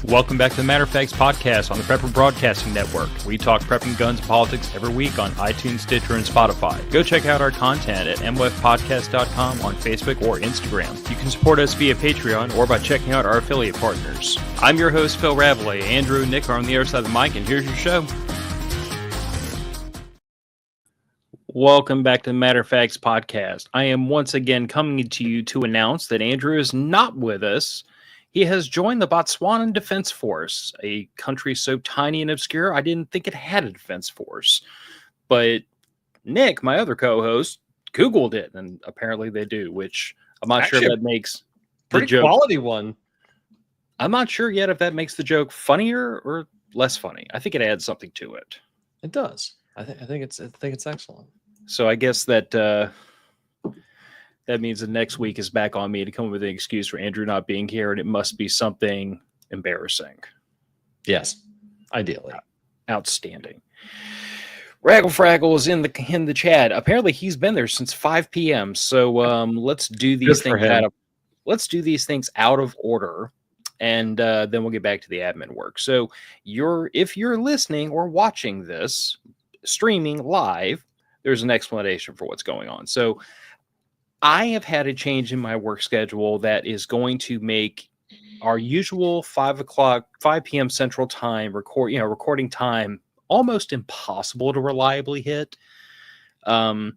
Welcome back to the Matter of Facts podcast on the Prepper Broadcasting Network. We talk prepping, guns, and politics every week on iTunes, Stitcher, and Spotify. Go check out our content at mwfpodcast.com on Facebook or Instagram. You can support us via Patreon or by checking out our affiliate partners. I'm your host, Phil Rabalais. Andrew and Nick are on the other side of the mic, and here's your show. Welcome back to the Matter of Facts podcast. I am once again coming to you to announce that Andrew is not with us. He has joined the Botswanan Defense Force, a country so tiny and obscure I didn't think it had a defense force. But Nick, my other co-host, Googled it, and apparently they do, which I'm not sure if that makes the pretty quality one. I'm not sure yet if that makes the joke funnier or less funny. I think it adds something to it. It does. I think it's excellent. So I guess that that means the next week is back on me to come up with an excuse for Andrew not being here, and it must be something embarrassing. Yes, ideally. Outstanding. Raggle Fraggle is in the chat. Apparently, he's been there since 5 p.m. So let's do these things out of order, and then we'll get back to the admin work. So if you're listening or watching this streaming live, there's an explanation for what's going on. So I have had a change in my work schedule that is going to make our usual 5 p.m. Central Time recording time almost impossible to reliably hit. And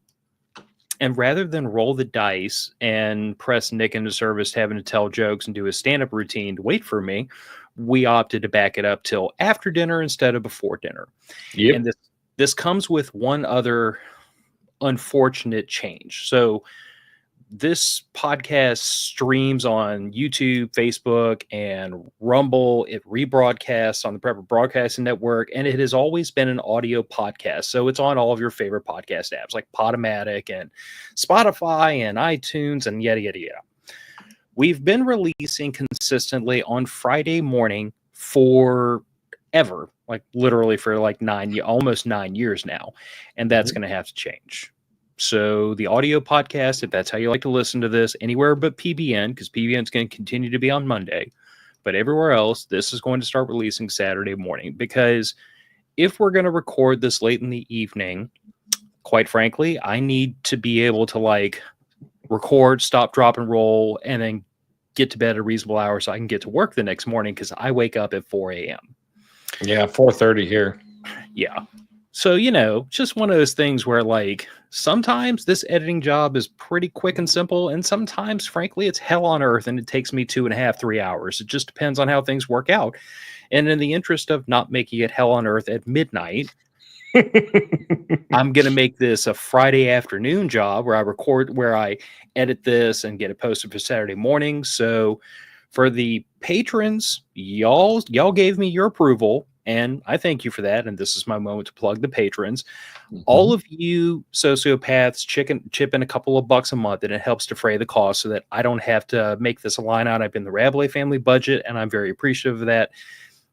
rather than roll the dice and press Nick into service, having to tell jokes and do a stand-up routine to wait for me, we opted to back it up till after dinner instead of before dinner. Yep. And this comes with one other unfortunate change. So this podcast streams on YouTube, Facebook, and Rumble. It rebroadcasts on the Prepper Broadcasting Network, and it has always been an audio podcast. So it's on all of your favorite podcast apps like Podomatic and Spotify and iTunes and yada, yada, yada. We've been releasing consistently on Friday morning forever, like literally for like almost 9 years now. And that's going to have to change. So the audio podcast, if that's how you like to listen to this, anywhere but PBN, because PBN is going to continue to be on Monday, but everywhere else, this is going to start releasing Saturday morning. Because if we're going to record this late in the evening, quite frankly, I need to be able to record, stop, drop, and roll, and then get to bed at a reasonable hour so I can get to work the next morning, because I wake up at 4 a.m. Yeah, 4:30 here. Yeah. So, just one of those things where sometimes this editing job is pretty quick and simple. And sometimes, frankly, it's hell on earth and it takes me 2.5, 3 hours. It just depends on how things work out. And in the interest of not making it hell on earth at midnight, I'm going to make this a Friday afternoon job where I edit this and get it posted for Saturday morning. So for the patrons, y'all gave me your approval. And I thank you for that. And this is my moment to plug the patrons. Mm-hmm. All of you sociopaths chip in a couple of bucks a month, and it helps defray the cost so that I don't have to make this a line item in the Rabalais family budget. And I'm very appreciative of that.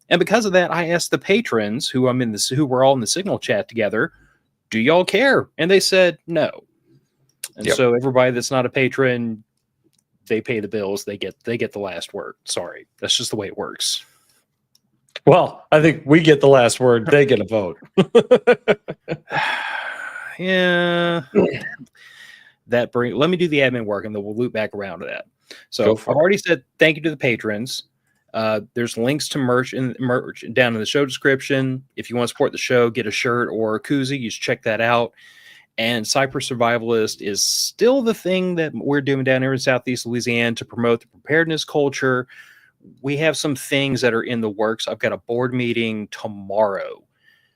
And because of that, I asked the patrons who were all in the Signal chat together, do y'all care? And they said no. And so everybody that's not a patron, they pay the bills. They get the last word. Sorry. That's just the way it works. Well, I think we get the last word. They get a vote. Yeah. Let me do the admin work, and then we'll loop back around to that. So I've already said thank you to the patrons. There's links to merch down in the show description. If you want to support the show, get a shirt or a koozie, you should check that out. And Cypress Survivalist is still the thing that we're doing down here in Southeast Louisiana to promote the preparedness culture. We have some things that are in the works. I've got a board meeting tomorrow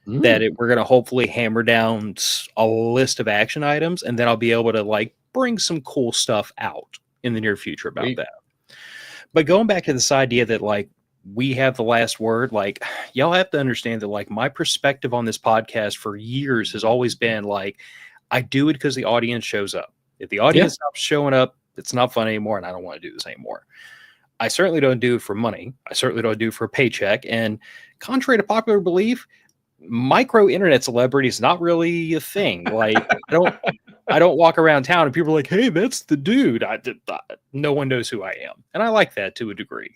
that we're going to hopefully hammer down a list of action items, and then I'll be able to bring some cool stuff out in the near future about that. But going back to this idea that we have the last word, y'all have to understand that my perspective on this podcast for years has always been I do it because the audience shows up. If the audience stops showing up, it's not fun anymore, and I don't want to do this anymore. I certainly don't do it for money. I certainly don't do it for a paycheck. And contrary to popular belief, micro internet celebrity is not really a thing. I don't walk around town and people are like, hey, that's the dude. No one knows who I am. And I like that to a degree.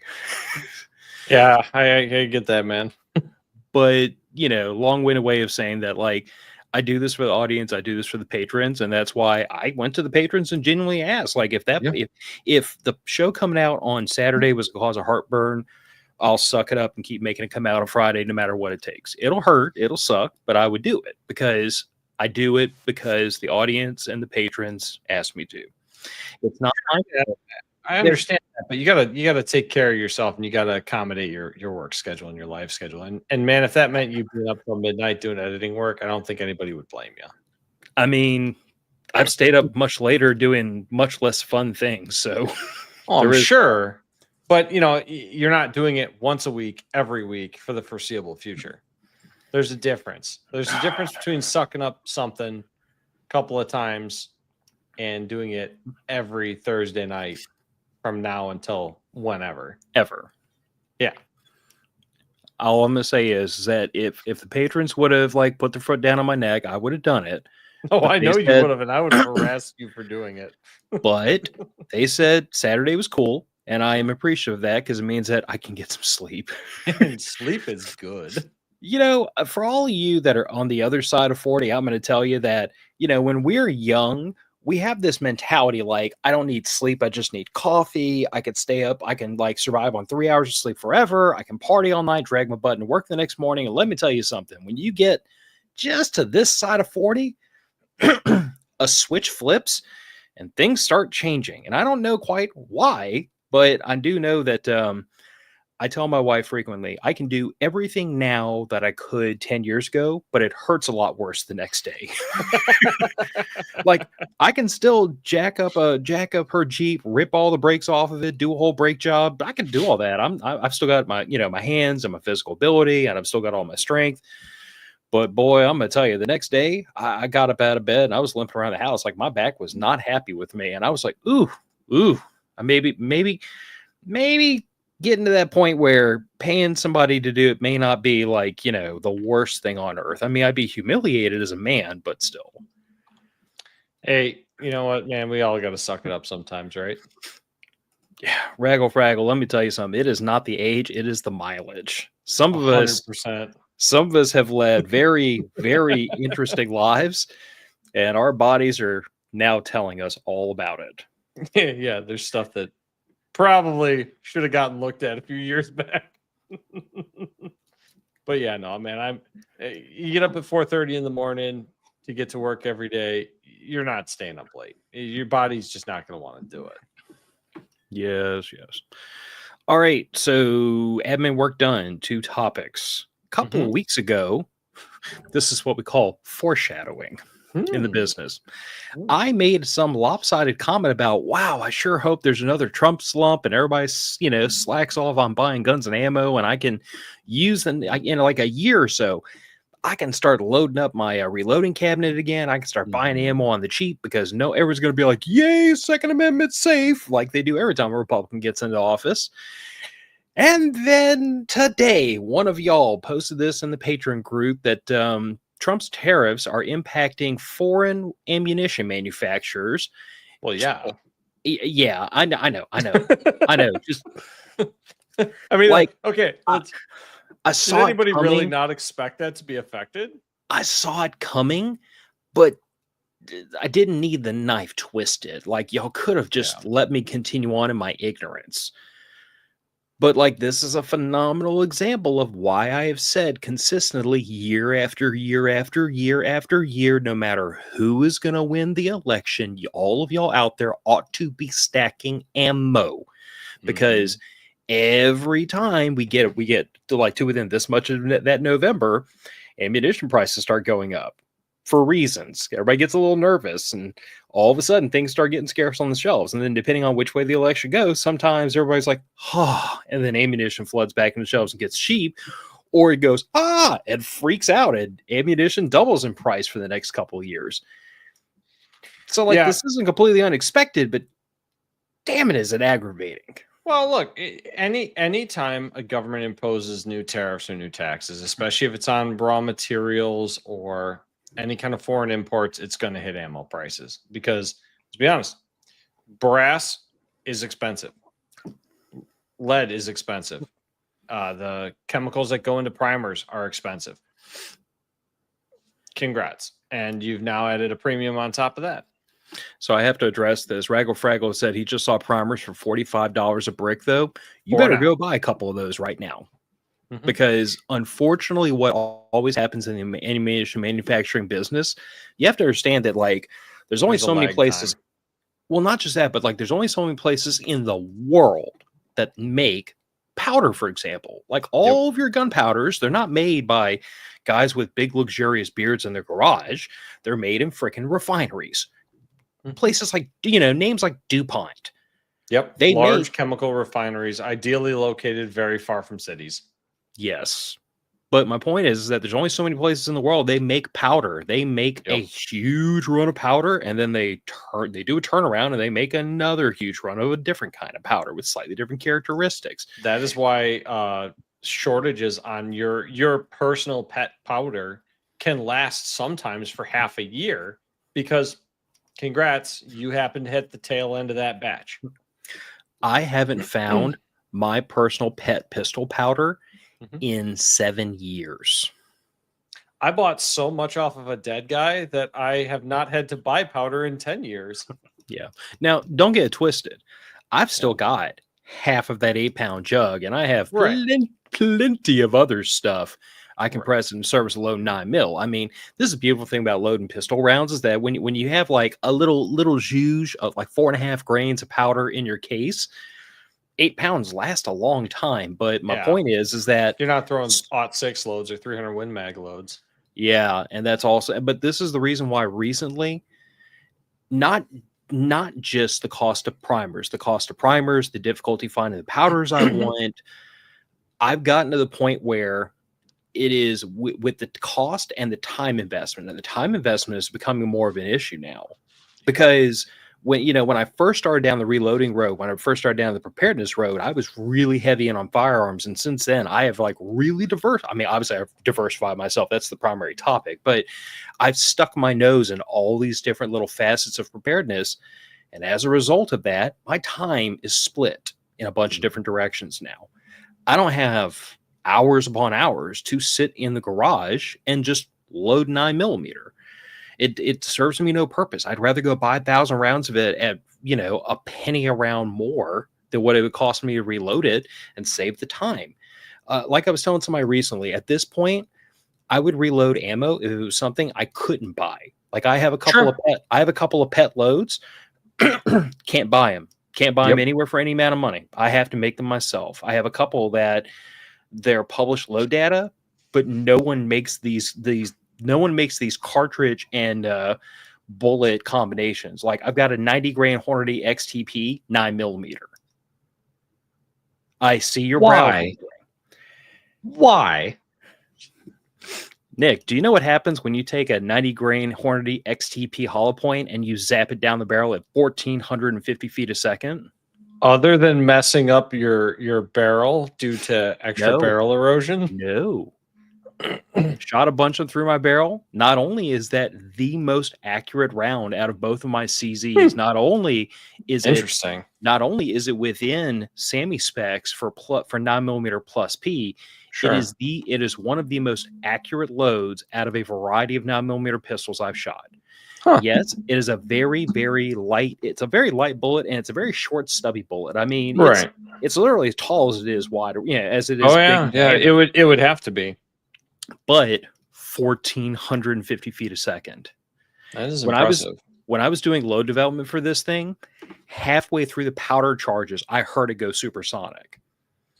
Yeah, I get that, man. But, long-winded way of saying that, like, I do this for the audience, I do this for the patrons, and that's why I went to the patrons and genuinely asked, like, if the show coming out on Saturday was gonna cause a heartburn, I'll suck it up and keep making it come out on Friday no matter what it takes. It'll hurt, it'll suck, but I would do it because I do it because the audience and the patrons asked me to. It's not my I understand that, but you gotta take care of yourself, and you gotta accommodate your work schedule and your life schedule. And man, if that meant you being up till midnight doing editing work, I don't think anybody would blame you. I mean, I've stayed up much later doing much less fun things. So, I'm sure, but you're not doing it once a week, every week for the foreseeable future. There's a difference. There's a difference between sucking up something a couple of times and doing it every Thursday night from now until whenever. Ever. Yeah. All I'm gonna say is that if the patrons would have like put their foot down on my neck, I would have done it. Oh, I know you would have, and I would have harassed you for doing it. But they said Saturday was cool, and I am appreciative of that because it means that I can get some sleep. Sleep is good. For all of you that are on the other side of 40, I'm going to tell you that, when we're young, we have this mentality like, I don't need sleep. I just need coffee. I could stay up. I can like survive on 3 hours of sleep forever. I can party all night, drag my butt and work the next morning. And let me tell you something, when you get just to this side of 40, a switch flips and things start changing. And I don't know quite why, but I do know that, I tell my wife frequently, I can do everything now that I could 10 years ago, but it hurts a lot worse the next day. Like I can still jack up her Jeep, rip all the brakes off of it, do a whole brake job. I can do all that. I've still got my, my hands and my physical ability, and I've still got all my strength. But boy, I'm gonna tell you, the next day I got up out of bed and I was limping around the house. Like my back was not happy with me. And I was like, ooh, maybe getting to that point where paying somebody to do it may not be like, the worst thing on earth. I mean, I'd be humiliated as a man, but still. Hey, you know what, man? We all got to suck it up sometimes, right? Yeah. Raggle fraggle. Let me tell you something. It is not the age. It is the mileage. Some of 100%. Some of us have led very, very interesting lives, and our bodies are now telling us all about it. Yeah. There's stuff that probably should have gotten looked at a few years back. But yeah, no, man, you get up at 4:30 in the morning to get to work every day. You're not staying up late. Your body's just not going to want to do it. Yes. All right. So admin work done. 2 topics. A couple of weeks ago, this is what we call foreshadowing in the business. I made some lopsided comment about, wow, I sure hope there's another Trump slump and everybody, slacks off on buying guns and ammo, and I can use them in like a year or so. I can start loading up my reloading cabinet again. I can start buying ammo on the cheap because everyone's going to be like, yay, Second Amendment safe, like they do every time a Republican gets into office. And then today, one of y'all posted this in the Patreon group that Trump's tariffs are impacting foreign ammunition manufacturers. Well, yeah. Yeah, I know. Just, I mean, like, okay. I saw. Did anybody really not expect that to be affected? I saw it coming, but I didn't need the knife twisted. Like y'all could have just let me continue on in my ignorance. But like this is a phenomenal example of why I have said consistently year after year after year after year, no matter who is going to win the election, all of y'all out there ought to be stacking ammo, because every time we get to within this much of that November, ammunition prices start going up for reasons. Everybody gets a little nervous, and all of a sudden things start getting scarce on the shelves. And then depending on which way the election goes, sometimes everybody's like, and then ammunition floods back in the shelves and gets cheap, or it goes, and freaks out, and ammunition doubles in price for the next couple of years. So like, this isn't completely unexpected, but damn it, is it aggravating. Well, look, any time a government imposes new tariffs or new taxes, especially if it's on raw materials or any kind of foreign imports, it's going to hit ammo prices because, to be honest, brass is expensive. Lead is expensive. The chemicals that go into primers are expensive. Congrats. And you've now added a premium on top of that. So I have to address this. Raggle Fraggle said he just saw primers for $45 a brick, though. You better go buy a couple of those right now. Because unfortunately, what always happens in the ammunition manufacturing business, you have to understand that, like, there's only so many places. Time. Well, not just that, but like there's only so many places in the world that make powder, for example. Like all of your gunpowders, they're not made by guys with big luxurious beards in their garage. They're made in freaking refineries. Places like, names like DuPont. Yep. They large chemical refineries, ideally located very far from cities. Yes. But my point is that there's only so many places in the world they make powder. They make a huge run of powder, and then they do a turnaround and they make another huge run of a different kind of powder with slightly different characteristics. That is why shortages on your personal pet powder can last sometimes for half a year, because congrats, you happen to hit the tail end of that batch. I haven't found my personal pet pistol powder in 7 years. I bought so much off of a dead guy that I have not had to buy powder in 10 years. Yeah. Now, don't get it twisted. I've still got half of that 8-pound jug, and I have plenty of other stuff I can press in service load 9mm. I mean, this is a beautiful thing about loading pistol rounds is that when you have like a little zhuzh of like 4.5 grains of powder in your case, 8 pounds last a long time. But my point is that you're not throwing 0.6 loads or 300 Win Mag loads. Yeah, and that's also. But this is the reason why recently, not just the cost of primers, the difficulty finding the powders I want. I've gotten to the point where it is with the cost and the time investment, and the time investment is becoming more of an issue now, because when I first started down the reloading road, when I first started down the preparedness road, I was really heavy in on firearms. And since then, I have like really obviously I've diversified myself. That's the primary topic, but I've stuck my nose in all these different little facets of preparedness. And as a result of that, my time is split in a bunch of different directions now. I don't have hours upon hours to sit in the garage and just load 9mm. It serves me no purpose. I'd rather go buy 1,000 rounds of it at, a penny a round more than what it would cost me to reload it and save the time. Like I was telling somebody recently, at this point, I would reload ammo if it was something I couldn't buy. Like I have a couple of pet loads. Can't buy them. Can't buy them anywhere for any amount of money. I have to make them myself. I have a couple that they're published load data, but no one makes these cartridge and bullet combinations. Like I've got a 90 grain Hornady XTP 9mm. I see your brow. Why? Nick, do you know what happens when you take a 90 grain Hornady XTP hollow point and you zap it down the barrel at 1,450 feet a second? Other than messing up your barrel due to extra barrel erosion? No. Shot a bunch of them through my barrel. Not only is that the most accurate round out of both of my CZs, not only is it within SAMI specs for 9mm plus P, it is one of the most accurate loads out of a variety of 9mm pistols I've shot. Yes, it is a very, very light. It's a very light bullet, and it's a very short, stubby bullet. I mean, it's literally as tall as it is wide. As it is. Oh yeah. It would have to be. But 1,450 feet a second. That is impressive. When I was doing load development for this thing, halfway through the powder charges, I heard it go supersonic.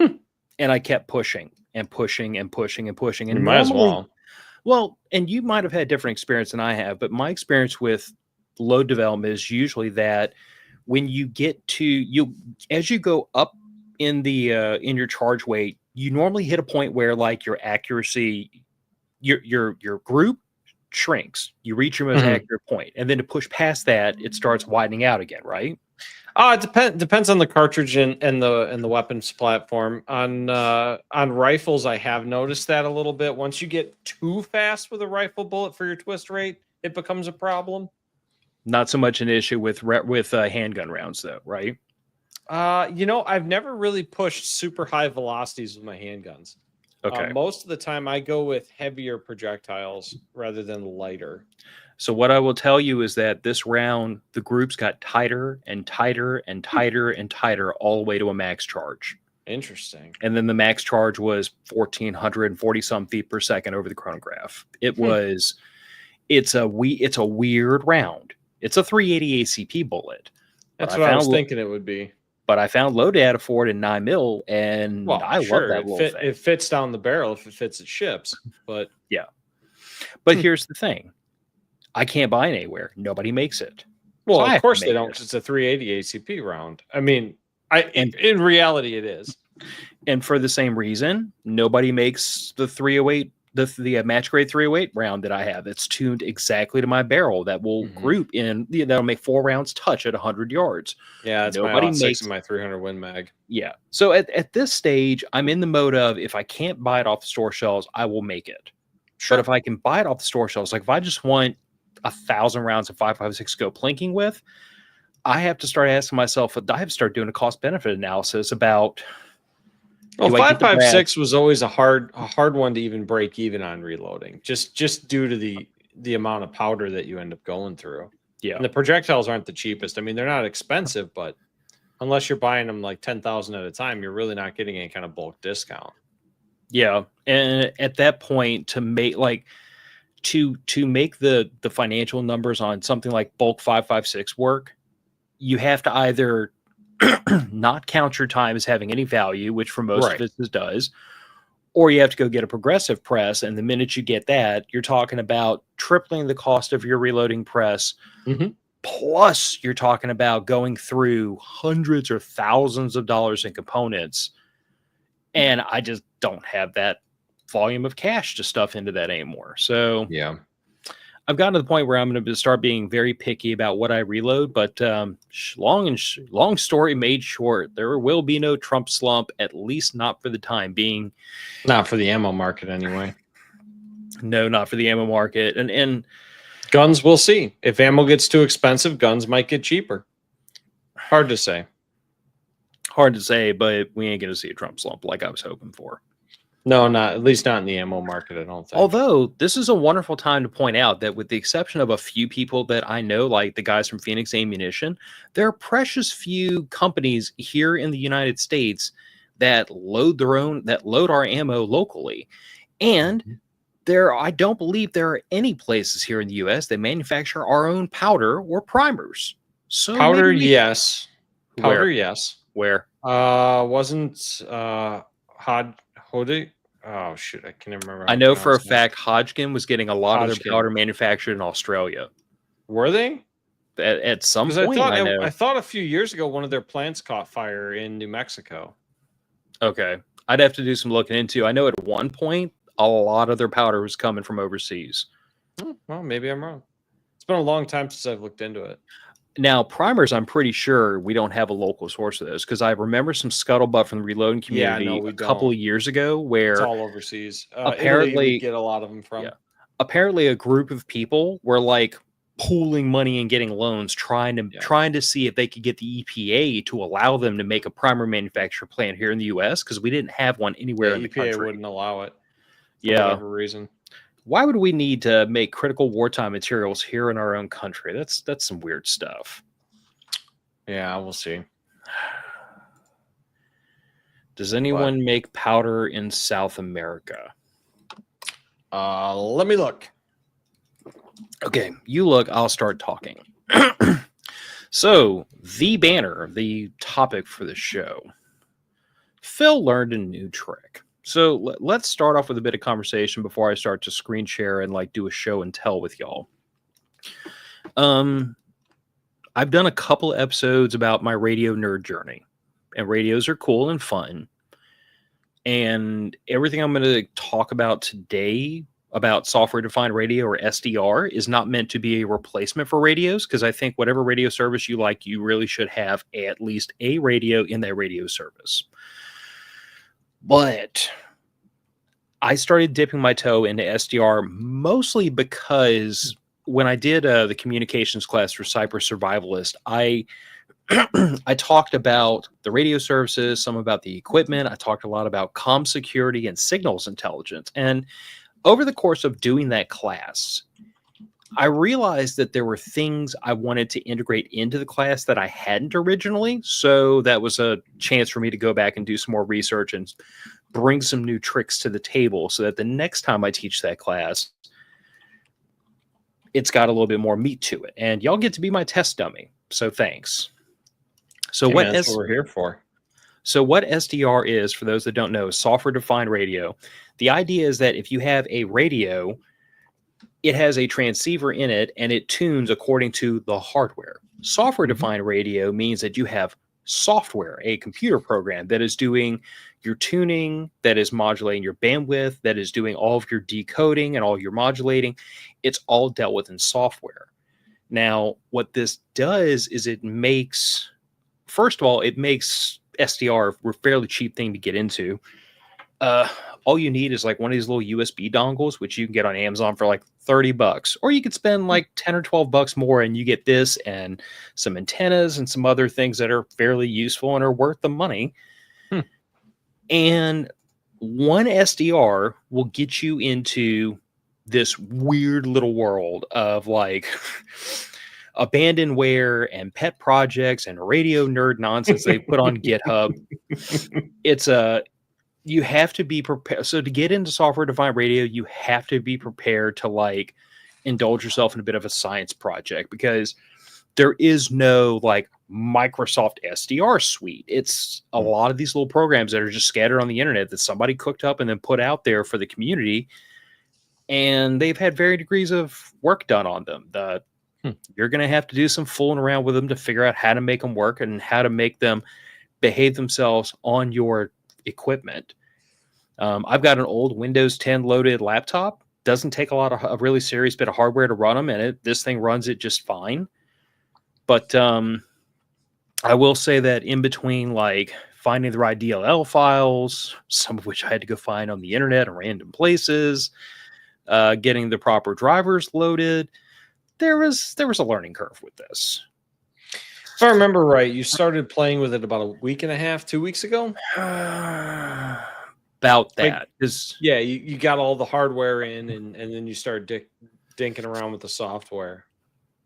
And I kept pushing and pushing and pushing and pushing. And you might as well. Well, and you might have had different experience than I have, but my experience with load development is usually that when you get to as you go up in the in your charge weight, you normally hit a point where like your accuracy, your group shrinks. You reach your most accurate point, and then to push past that, it starts widening out again, right? It depends on the cartridge and the weapons platform. On rifles, I have noticed that a little bit. Once you get too fast with a rifle bullet for your twist rate, it becomes a problem. Not so much an issue with handgun rounds, though, right? I've never really pushed super high velocities with my handguns. Okay. Most of the time I go with heavier projectiles rather than lighter. So what I will tell you is that this round, the groups got tighter and tighter and tighter and tighter all the way to a max charge. Interesting. And then the max charge was 1,440 some feet per second over the chronograph. It's a weird round. It's a 380 ACP bullet. That's what I was thinking it would be. But I found low data for it in 9 mil, and I love that little thing. It fits down the barrel if it fits, it ships. But yeah. But here's the thing. I can't buy it anywhere. Nobody makes it. Well, of course they don't, because it's a 380 ACP round. I mean, in reality, it is. And for the same reason, nobody makes the 308, the match grade 308 round that I have. It's tuned exactly to my barrel that will group in, that'll make 4 rounds touch at 100 yards. Yeah, it's nobody makes my 300 Win Mag. Yeah. So at this stage, I'm in the mode of, if I can't buy it off the store shelves, I will make it. Sure. But if I can buy it off the store shelves, like if I just want 1,000 rounds of 5.56 go plinking with, I have to start asking myself, I have to start doing a cost benefit analysis about. Well, 5.56 was always a hard one to even break even on reloading, just due to the amount of powder that you end up going through. Yeah, and the projectiles aren't the cheapest. I mean, they're not expensive, but unless you're buying them like 10,000 at a time, you're really not getting any kind of bulk discount. Yeah, and at that point, to make the financial numbers on something like bulk 5.56 work, you have to either not count your time as having any value, which for most of it does, or you have to go get a progressive press. And the minute you get that, you're talking about tripling the cost of your reloading press. Plus, you're talking about going through hundreds or thousands of dollars in components. And I just don't have that volume of cash to stuff into that anymore. So yeah, I've gotten to the point where I'm going to start being very picky about what I reload. But long story made short, there will be no Trump slump, at least not for the time being. Not for the ammo market, anyway. No, not for the ammo market. And guns, we'll see. If ammo gets too expensive, guns might get cheaper. Hard to say. Hard to say, but we ain't going to see a Trump slump like I was hoping for. No, at least not in the ammo market, I don't think. Although, this is a wonderful time to point out that with the exception of a few people that I know, like the guys from Phoenix Ammunition, there are precious few companies here in the United States that load our ammo locally. And I don't believe there are any places here in the U.S. that manufacture our own powder or primers. So powder, yes. Powder, yes. Where? Wasn't Hodge? Oh shoot, I can't remember. I know for a fact Hodgkin was getting a lot of their powder manufactured in Australia. Were they? At some point, I thought a few years ago one of their plants caught fire in New Mexico. Okay, I'd have to do some looking into. I know at one point a lot of their powder was coming from overseas. Well, maybe I'm wrong. It's been a long time since I've looked into it. Now, primers, I'm pretty sure we don't have a local source of those, because I remember some scuttlebutt from the reloading community a couple of years ago where it's all overseas. Apparently, we get a lot of them from. Yeah, apparently, a group of people were like pooling money and getting loans, trying to see if they could get the EPA to allow them to make a primer manufacturer plant here in the U.S. because we didn't have one anywhere in the country. EPA wouldn't allow it. For whatever reason. Why would we need to make critical wartime materials here in our own country? That's some weird stuff. Yeah, we'll see. Does anyone make powder in South America? Let me look. Okay, you look, I'll start talking. So, the banner, the topic for the show. Phil learned a new trick. So let's start off with a bit of conversation before I start to screen share and like do a show and tell with y'all. I've done a couple episodes about my radio nerd journey, and radios are cool and fun. And everything I'm going to talk about today about software-defined radio or SDR is not meant to be a replacement for radios, because I think whatever radio service you like, you really should have at least a radio in that radio service. But I started dipping my toe into SDR mostly because when I did the communications class for Cypress Survivalist, I I talked about the radio services, some about the equipment. I talked a lot about comm security and signals intelligence. And over the course of doing that class, I realized that there were things I wanted to integrate into the class that I hadn't originally. So that was a chance for me to go back and do some more research and bring some new tricks to the table so that the next time I teach that class, it's got a little bit more meat to it. And y'all get to be my test dummy. So thanks. So that's what we're here for. So what SDR is, for those that don't know, software-defined radio. The idea is that if you have a radio, it has a transceiver in it, and it tunes according to the hardware. Software-defined radio means that you have software, a computer program that is doing your tuning, that is modulating your bandwidth, that is doing all of your decoding and all your modulating. It's all dealt with in software. Now, what this does is it makes, first of all, it makes SDR a fairly cheap thing to get into. All you need is like one of these little USB dongles, which you can get on Amazon for like $30, or you could spend like 10 or $12 more and you get this and some antennas and some other things that are fairly useful and are worth the money. And one SDR will get you into this weird little world of like abandonware and pet projects and radio nerd nonsense they put on GitHub. It's you have to be prepared. So to get into software-defined radio, you have to be prepared to like indulge yourself in a bit of a science project, because there is no like Microsoft SDR suite. It's a lot of these little programs that are just scattered on the internet that somebody cooked up and then put out there for the community. And they've had varying degrees of work done on them. You're going to have to do some fooling around with them to figure out how to make them work and how to make them behave themselves on your equipment. I've got an old Windows 10 loaded laptop. Doesn't take a really serious bit of hardware to run them, and this thing runs it just fine. But I will say that in between, like finding the right DLL files, some of which I had to go find on the internet and random places, getting the proper drivers loaded, there was a learning curve with this. If I remember right, you started playing with it about a week and a half, 2 weeks ago. About that, yeah, you got all the hardware in, and then you started dinking around with the software.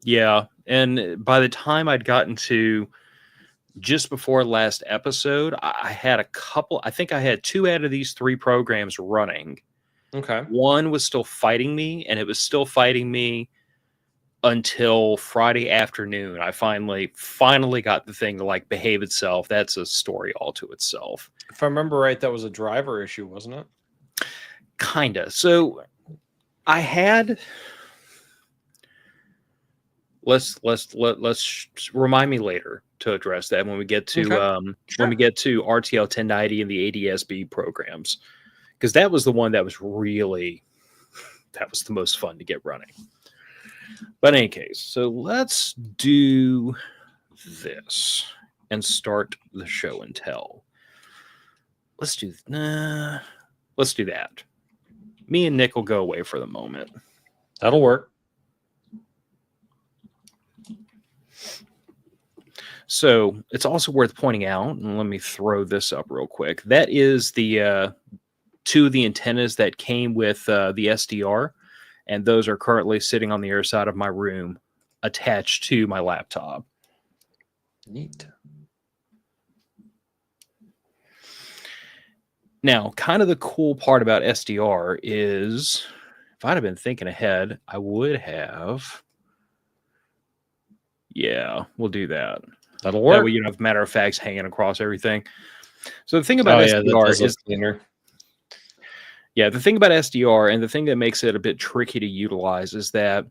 Yeah, and by the time I'd gotten to just before last episode, I had a couple. I think I had 2 out of these 3 programs running. Okay, one was still fighting me, and it was still fighting me until Friday afternoon. I finally got the thing to like behave itself. That's a story all to itself. If I remember right, that was a driver issue, wasn't it? Kinda. So I had let's remind me later to address that when we get to when we get to RTL 1090 and the ADSB programs, because that was the one that was the most fun to get running. But in any case, so let's do this and start the show and tell. Let's do that. Me and Nick will go away for the moment. That'll work. So it's also worth pointing out, and let me throw this up real quick. That is the 2 of the antennas that came with the SDR. And those are currently sitting on the other side of my room, attached to my laptop. Neat. Now, kind of the cool part about SDR is, if I'd have been thinking ahead, I would have. Yeah, we'll do that. That'll work. That way you don't have matter of facts hanging across everything. So the thing about SDR is cleaner. Yeah, the thing about SDR and the thing that makes it a bit tricky to utilize is that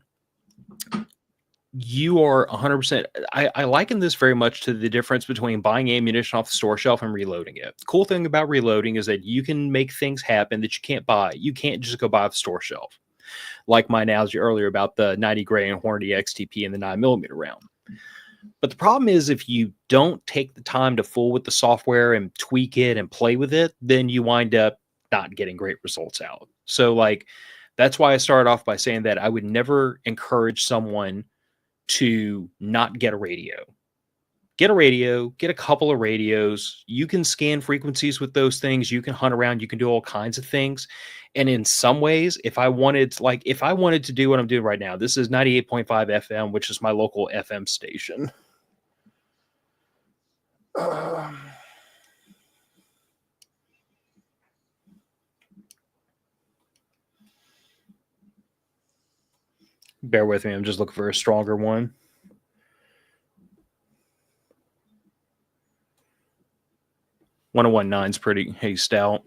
you are 100%. I liken this very much to the difference between buying ammunition off the store shelf and reloading it. The cool thing about reloading is that you can make things happen that you can't buy. You can't just go buy off the store shelf. Like my analogy earlier about the 90 grain Hornady XTP and the 9mm round. But the problem is, if you don't take the time to fool with the software and tweak it and play with it, then you wind up not getting great results out. So like, that's why I started off by saying that I would never encourage someone to not get a radio. get a radio, get a couple of radios. You can scan frequencies with those things. You can hunt around. You can do all kinds of things. And in some ways, if I wanted to do what I'm doing right now, this is 98.5 FM, which is my local FM station. Bear with me. I'm just looking for a stronger one. 1019 is pretty stout.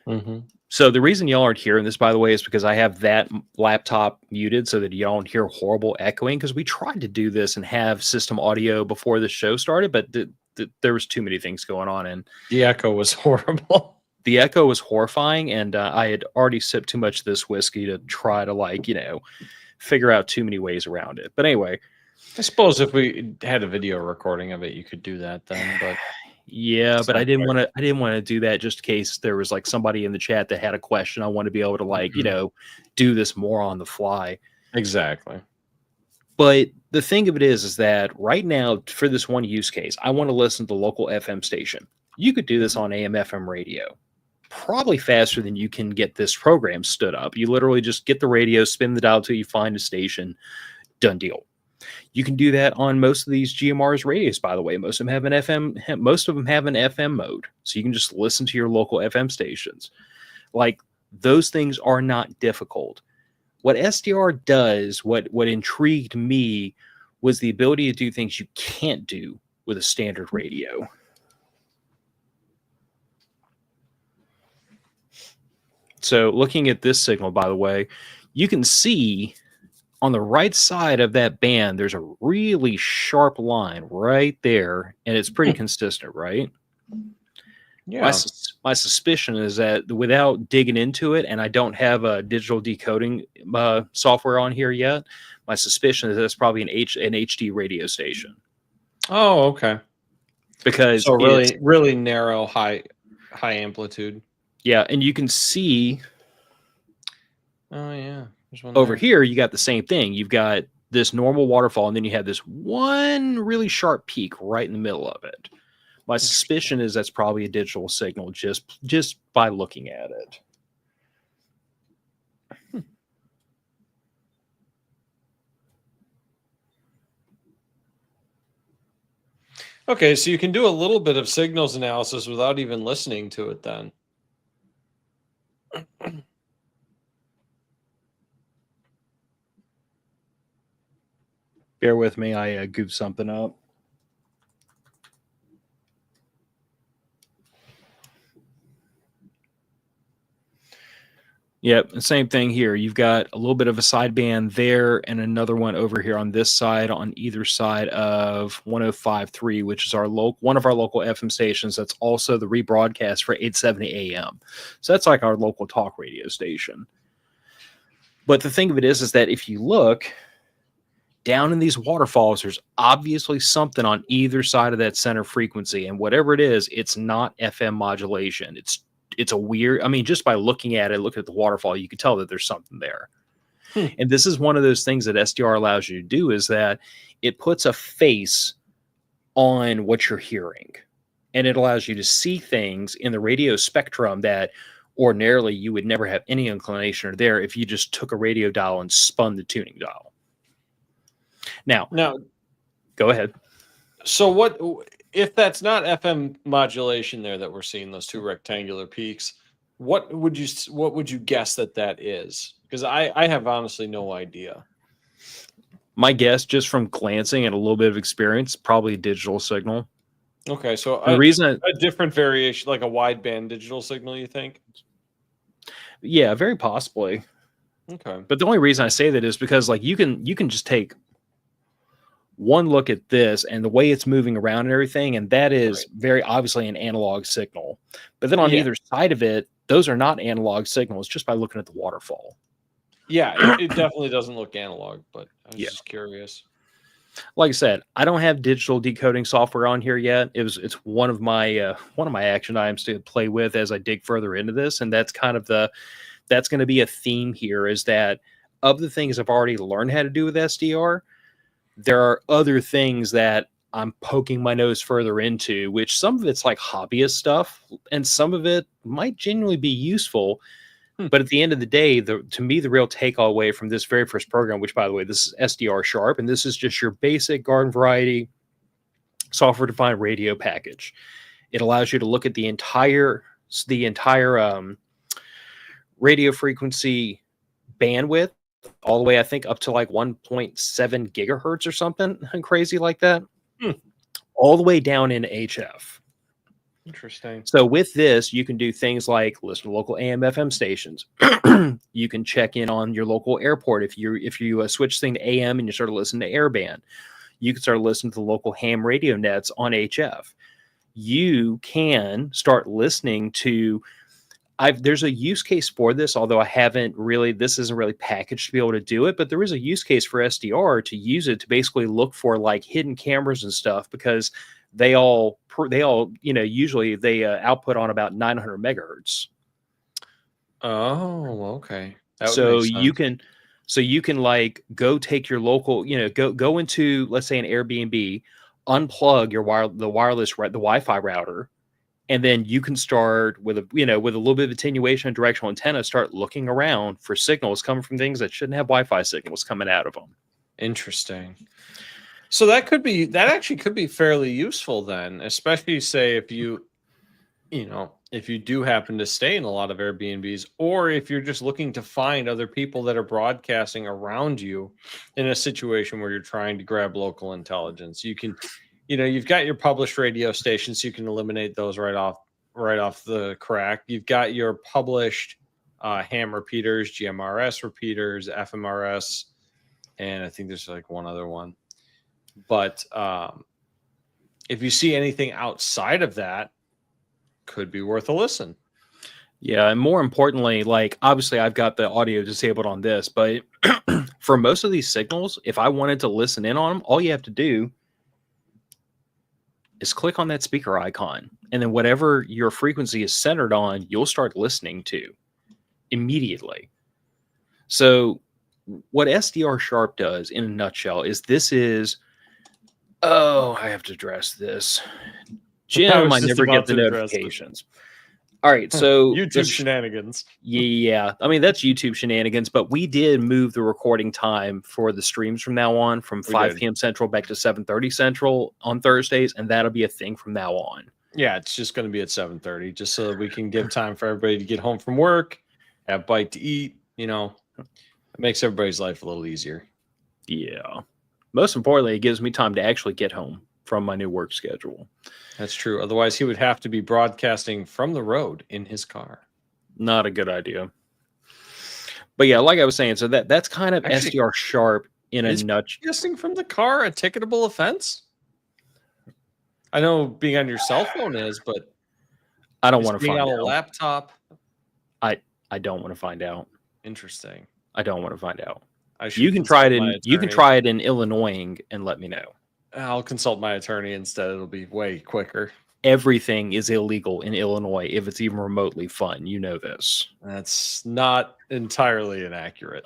Mm-hmm. So the reason y'all aren't hearing this, by the way, is because I have that laptop muted so that y'all don't hear horrible echoing. Because we tried to do this and have system audio before the show started, but there was too many things going on, and the echo was horrible. The echo was horrifying, and I had already sipped too much of this whiskey to try to figure out too many ways around it. But anyway, I suppose if we had a video recording of it, you could do that then. But yeah, but I didn't want to do that just in case there was like somebody in the chat that had a question. I want to be able to do this more on the fly. Exactly. But the thing of it is that right now, for this one use case, I want to listen to the local FM station. You could do this on AM FM radio, probably faster than you can get this program stood up. You literally just get the radio, spin the dial till you find a station, done deal. You can do that on most of these GMR's radios, by the way. Most of them have an FM mode. So you can just listen to your local FM stations. Like, those things are not difficult. What SDR does, what intrigued me, was the ability to do things you can't do with a standard radio. So looking at this signal, by the way, you can see on the right side of that band, there's a really sharp line right there, and it's pretty consistent, right? Yeah. My suspicion is that without digging into it, and I don't have a digital decoding software on here yet, my suspicion is that's probably an HD radio station. Oh, okay. Because so really narrow, high amplitude. Yeah, and you can see. Oh yeah. Over here, you got the same thing. You've got this normal waterfall, and then you have this one really sharp peak right in the middle of it. My suspicion is that's probably a digital signal just by looking at it. Okay, so you can do a little bit of signals analysis without even listening to it then. Bear with me, I goofed something up. Yep, same thing here. You've got a little bit of a sideband there and another one over here on this side on either side of 105.3, which is one of our local FM stations. That's also the rebroadcast for 870 AM. So that's like our local talk radio station. But the thing of it is that if you look down in these waterfalls, there's obviously something on either side of that center frequency. And whatever it is, it's not FM modulation. It's a weird, just by looking at the waterfall, you can tell that there's something there. And this is one of those things that SDR allows you to do, is that it puts a face on what you're hearing. And it allows you to see things in the radio spectrum that ordinarily you would never have any inclination or there if you just took a radio dial and spun the tuning dial. Now, go ahead. So what, if that's not FM modulation there that we're seeing, those two rectangular peaks, what would you guess that is? Because I have honestly no idea. My guess, just from glancing at a little bit of experience, probably a digital signal. Okay, so a different variation, like a wideband digital signal, you think? Yeah, very possibly. Okay. But the only reason I say that is because you can just take one look at this and the way it's moving around and everything, and that is very obviously an analog signal. But then on either side of it, those are not analog signals just by looking at the waterfall. Yeah, it definitely doesn't look analog, but I was just curious. Like I said, I don't have digital decoding software on here yet. It's one of my action items to play with as I dig further into this, and that's kind of that's going to be a theme here, is that of the things I've already learned how to do with SDR, there are other things that I'm poking my nose further into, which some of it's like hobbyist stuff and some of it might genuinely be useful. But at the end of the day, to me, the real takeaway from this very first program, which by the way, this is SDR Sharp, and this is just your basic garden variety software defined radio package. It allows you to look at the entire radio frequency bandwidth all the way, I think, up to like 1.7 gigahertz or something crazy like that, all the way down in HF. Interesting. So with this, you can do things like listen to local AM, FM stations. You can check in on your local airport. If you switch thing to AM and you start listening to airband, you can start listening to the local ham radio nets on HF. You can start listening to. There's a use case for this, although this isn't really packaged to be able to do it, but there is a use case for SDR to use it to basically look for like hidden cameras and stuff, because they all usually they output on about 900 megahertz. Oh, okay. So you can like go take your local, go into, let's say, an Airbnb, unplug the Wi-Fi router, and then you can start with a little bit of attenuation and directional antenna, start looking around for signals coming from things that shouldn't have Wi-Fi signals coming out of them. Interesting. So that actually could be fairly useful then, especially say if you do happen to stay in a lot of Airbnbs, or if you're just looking to find other people that are broadcasting around you in a situation where you're trying to grab local intelligence. You can, you've got your published radio stations, so you can eliminate those right off the crack. You've got your published ham repeaters, GMRS repeaters, FMRS, and I think there's like one other one. But if you see anything outside of that, could be worth a listen. Yeah, and more importantly, like obviously I've got the audio disabled on this, but for most of these signals, if I wanted to listen in on them, all you have to do is click on that speaker icon, and then whatever your frequency is centered on, you'll start listening to immediately. So what SDR Sharp does in a nutshell is I have to address this. Jim, I never get the notifications. All right, so YouTube shenanigans. Yeah, I mean that's YouTube shenanigans, but we did move the recording time for the streams from now on from 5 p.m. Central back to 7:30 Central on Thursdays, and that'll be a thing from now on. Yeah, it's just going to be at 7:30, just so that we can give time for everybody to get home from work, have a bite to eat. It makes everybody's life a little easier. Yeah. Most importantly, it gives me time to actually get home from my new work schedule. That's true. Otherwise, he would have to be broadcasting from the road in his car. Not a good idea. But yeah, like I was saying, so that's kind of SDR Sharp in a nutshell. Broadcasting from the car a ticketable offense? I know being on your cell phone is, but I don't want to find out. Being on a laptop? I don't want to find out. Interesting. I don't want to find out. You can try it in Illinois and let me know. I'll consult my attorney instead. It'll be way quicker. Everything is illegal in Illinois if it's even remotely fun. You know this. That's not entirely inaccurate.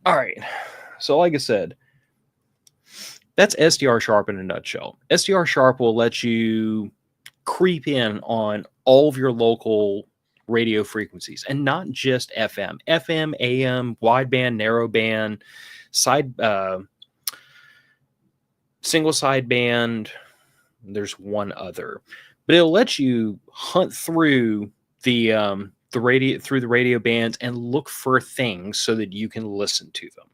All right. So like I said, that's SDR Sharp in a nutshell. SDR Sharp will let you creep in on all of your local radio frequencies, and not just FM, AM, wideband, narrowband, single sideband. There's one other, but it'll let you hunt through the radio bands and look for things so that you can listen to them.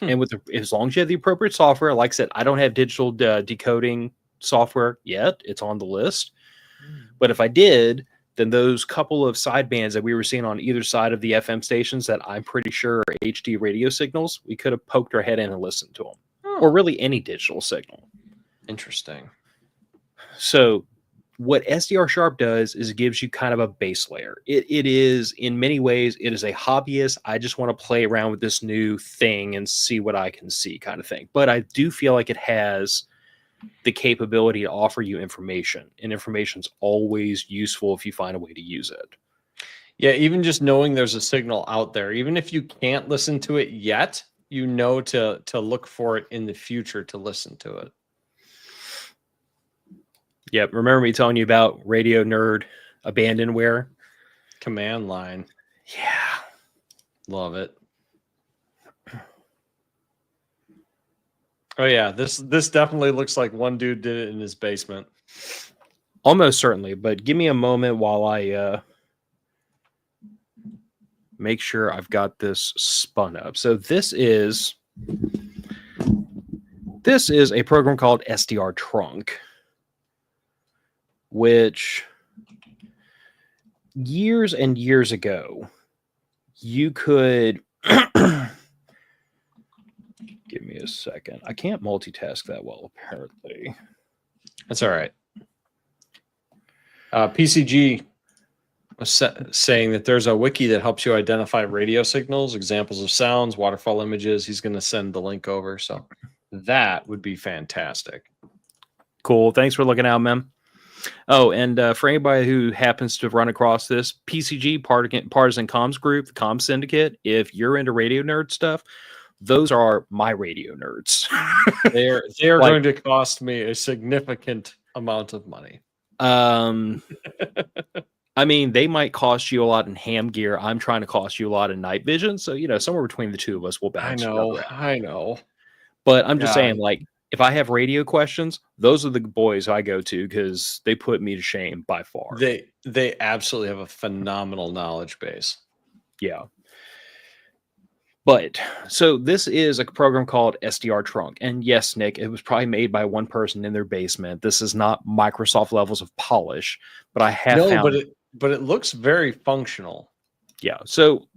And as long as you have the appropriate software, like I said, I don't have digital decoding software yet. It's on the list, but if I did, then those couple of sidebands that we were seeing on either side of the FM stations that I'm pretty sure are HD radio signals, we could have poked our head in and listened to them, or really any digital signal. Interesting. So what SDR Sharp does is it gives you kind of a base layer. It is, in many ways, it is a hobbyist. I just want to play around with this new thing and see what I can see kind of thing. But I do feel like it has the capability to offer you information, and information's always useful if you find a way to use it. Yeah, even just knowing there's a signal out there, even if you can't listen to it yet, you know to look for it in the future to listen to it. Yep. Remember me telling you about Radio Nerd Abandonware? Command line. Yeah. Love it. Oh yeah, this definitely looks like one dude did it in his basement. Almost certainly, but give me a moment while I make sure I've got this spun up. So this is a program called SDR Trunk, which years and years ago, you could give me a second. I can't multitask that well, apparently. That's all right. PCG was saying that there's a wiki that helps you identify radio signals, examples of sounds, waterfall images. He's going to send the link over. So that would be fantastic. Cool. Thanks for looking out, Mem. Oh, and for anybody who happens to run across this, PCG, Partisan Comms Group, the Comms Syndicate, if you're into radio nerd stuff, those are my radio nerds. They are like, going to cost me a significant amount of money. I mean, they might cost you a lot in ham gear. I'm trying to cost you a lot in night vision. So, somewhere between the two of us will balance. I know. But I'm just saying, like, if I have radio questions, those are the boys I go to because they put me to shame by far. They absolutely have a phenomenal knowledge base. Yeah. But so this is a program called SDR Trunk. And yes, Nick, it was probably made by one person in their basement. This is not Microsoft levels of polish, but I have found but it looks very functional. Yeah. So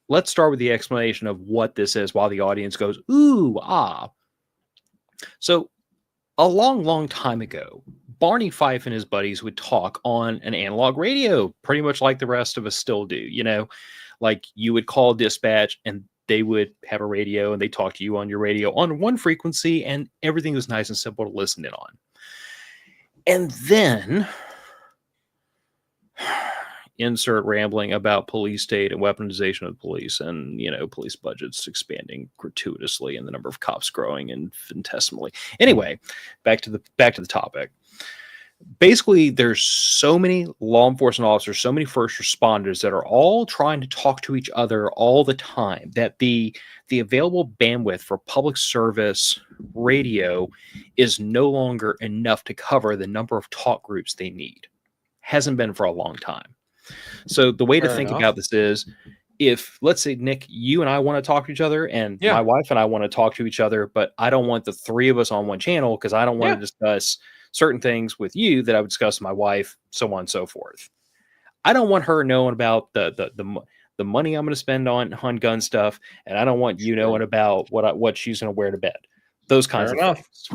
let's start with the explanation of what this is while the audience goes, ooh, ah. So a long, long time ago, Barney Fife and his buddies would talk on an analog radio, pretty much like the rest of us still do. Like you would call dispatch and they would have a radio and they talk to you on your radio on one frequency and everything was nice and simple to listen in on. And then insert rambling about police state and weaponization of the police and, police budgets expanding gratuitously and the number of cops growing infinitesimally. Anyway, back to the topic. Basically, there's so many law enforcement officers, so many first responders that are all trying to talk to each other all the time that the available bandwidth for public service radio is no longer enough to cover the number of talk groups they need. Hasn't been for a long time. So the way to think about this is if, let's say, Nick, you and I want to talk to each other and my wife and I want to talk to each other, but I don't want the three of us on one channel because I don't want to discuss certain things with you that I would discuss with my wife, so on and so forth. I don't want her knowing about the money I'm going to spend on gun stuff, and I don't want you knowing about what she's going to wear to bed. Those kinds of things.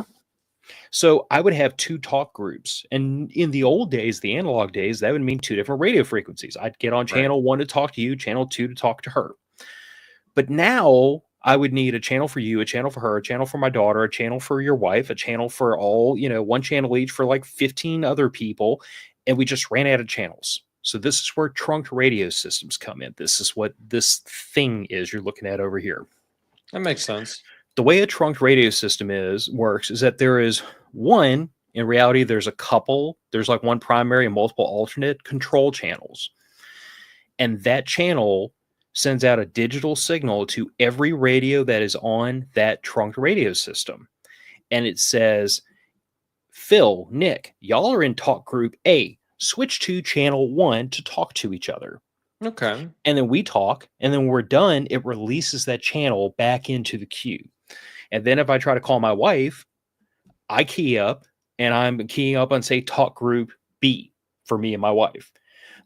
So I would have two talk groups. And in the old days, the analog days, that would mean two different radio frequencies. I'd get on channel 1 to talk to you, channel 2 to talk to her. But now I would need a channel for you, a channel for her, a channel for my daughter, a channel for your wife, a channel for all, one channel each for like 15 other people. And we just ran out of channels. So this is where trunked radio systems come in. This is what this thing is you're looking at over here. That makes sense. The way a trunked radio system works is that there is one, in reality, there's a couple, there's like one primary and multiple alternate control channels. And that channel sends out a digital signal to every radio that is on that trunked radio system. And it says, Phil, Nick, y'all are in talk group A. Switch to channel 1 to talk to each other. Okay. And then we talk, and then when we're done, it releases that channel back into the queue. And then if I try to call my wife, I key up, and I'm keying up on, say, talk group B for me and my wife.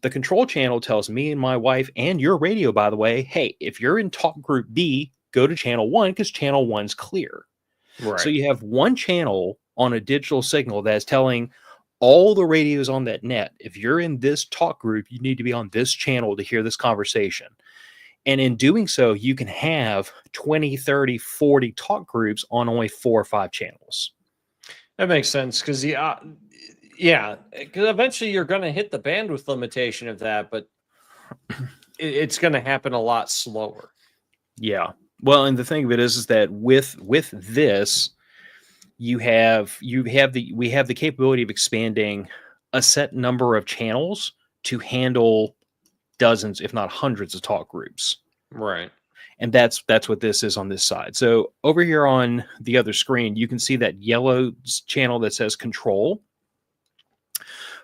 The control channel tells me and my wife and your radio, by the way, hey, if you're in talk group B, go to channel 1 because channel 1's clear. Right. So you have one channel on a digital signal that's telling all the radios on that net, if you're in this talk group, you need to be on this channel to hear this conversation. And in doing so, you can have 20, 30, 40 talk groups on only 4 or 5 channels. That makes sense because because eventually you're going to hit the bandwidth limitation of that, but it's going to happen a lot slower. Yeah. Well, and the thing of it is that with this, we have the capability of expanding a set number of channels to handle dozens, if not hundreds, of talk groups. Right. And that's what this is on this side. So over here on the other screen, you can see that yellow channel that says control.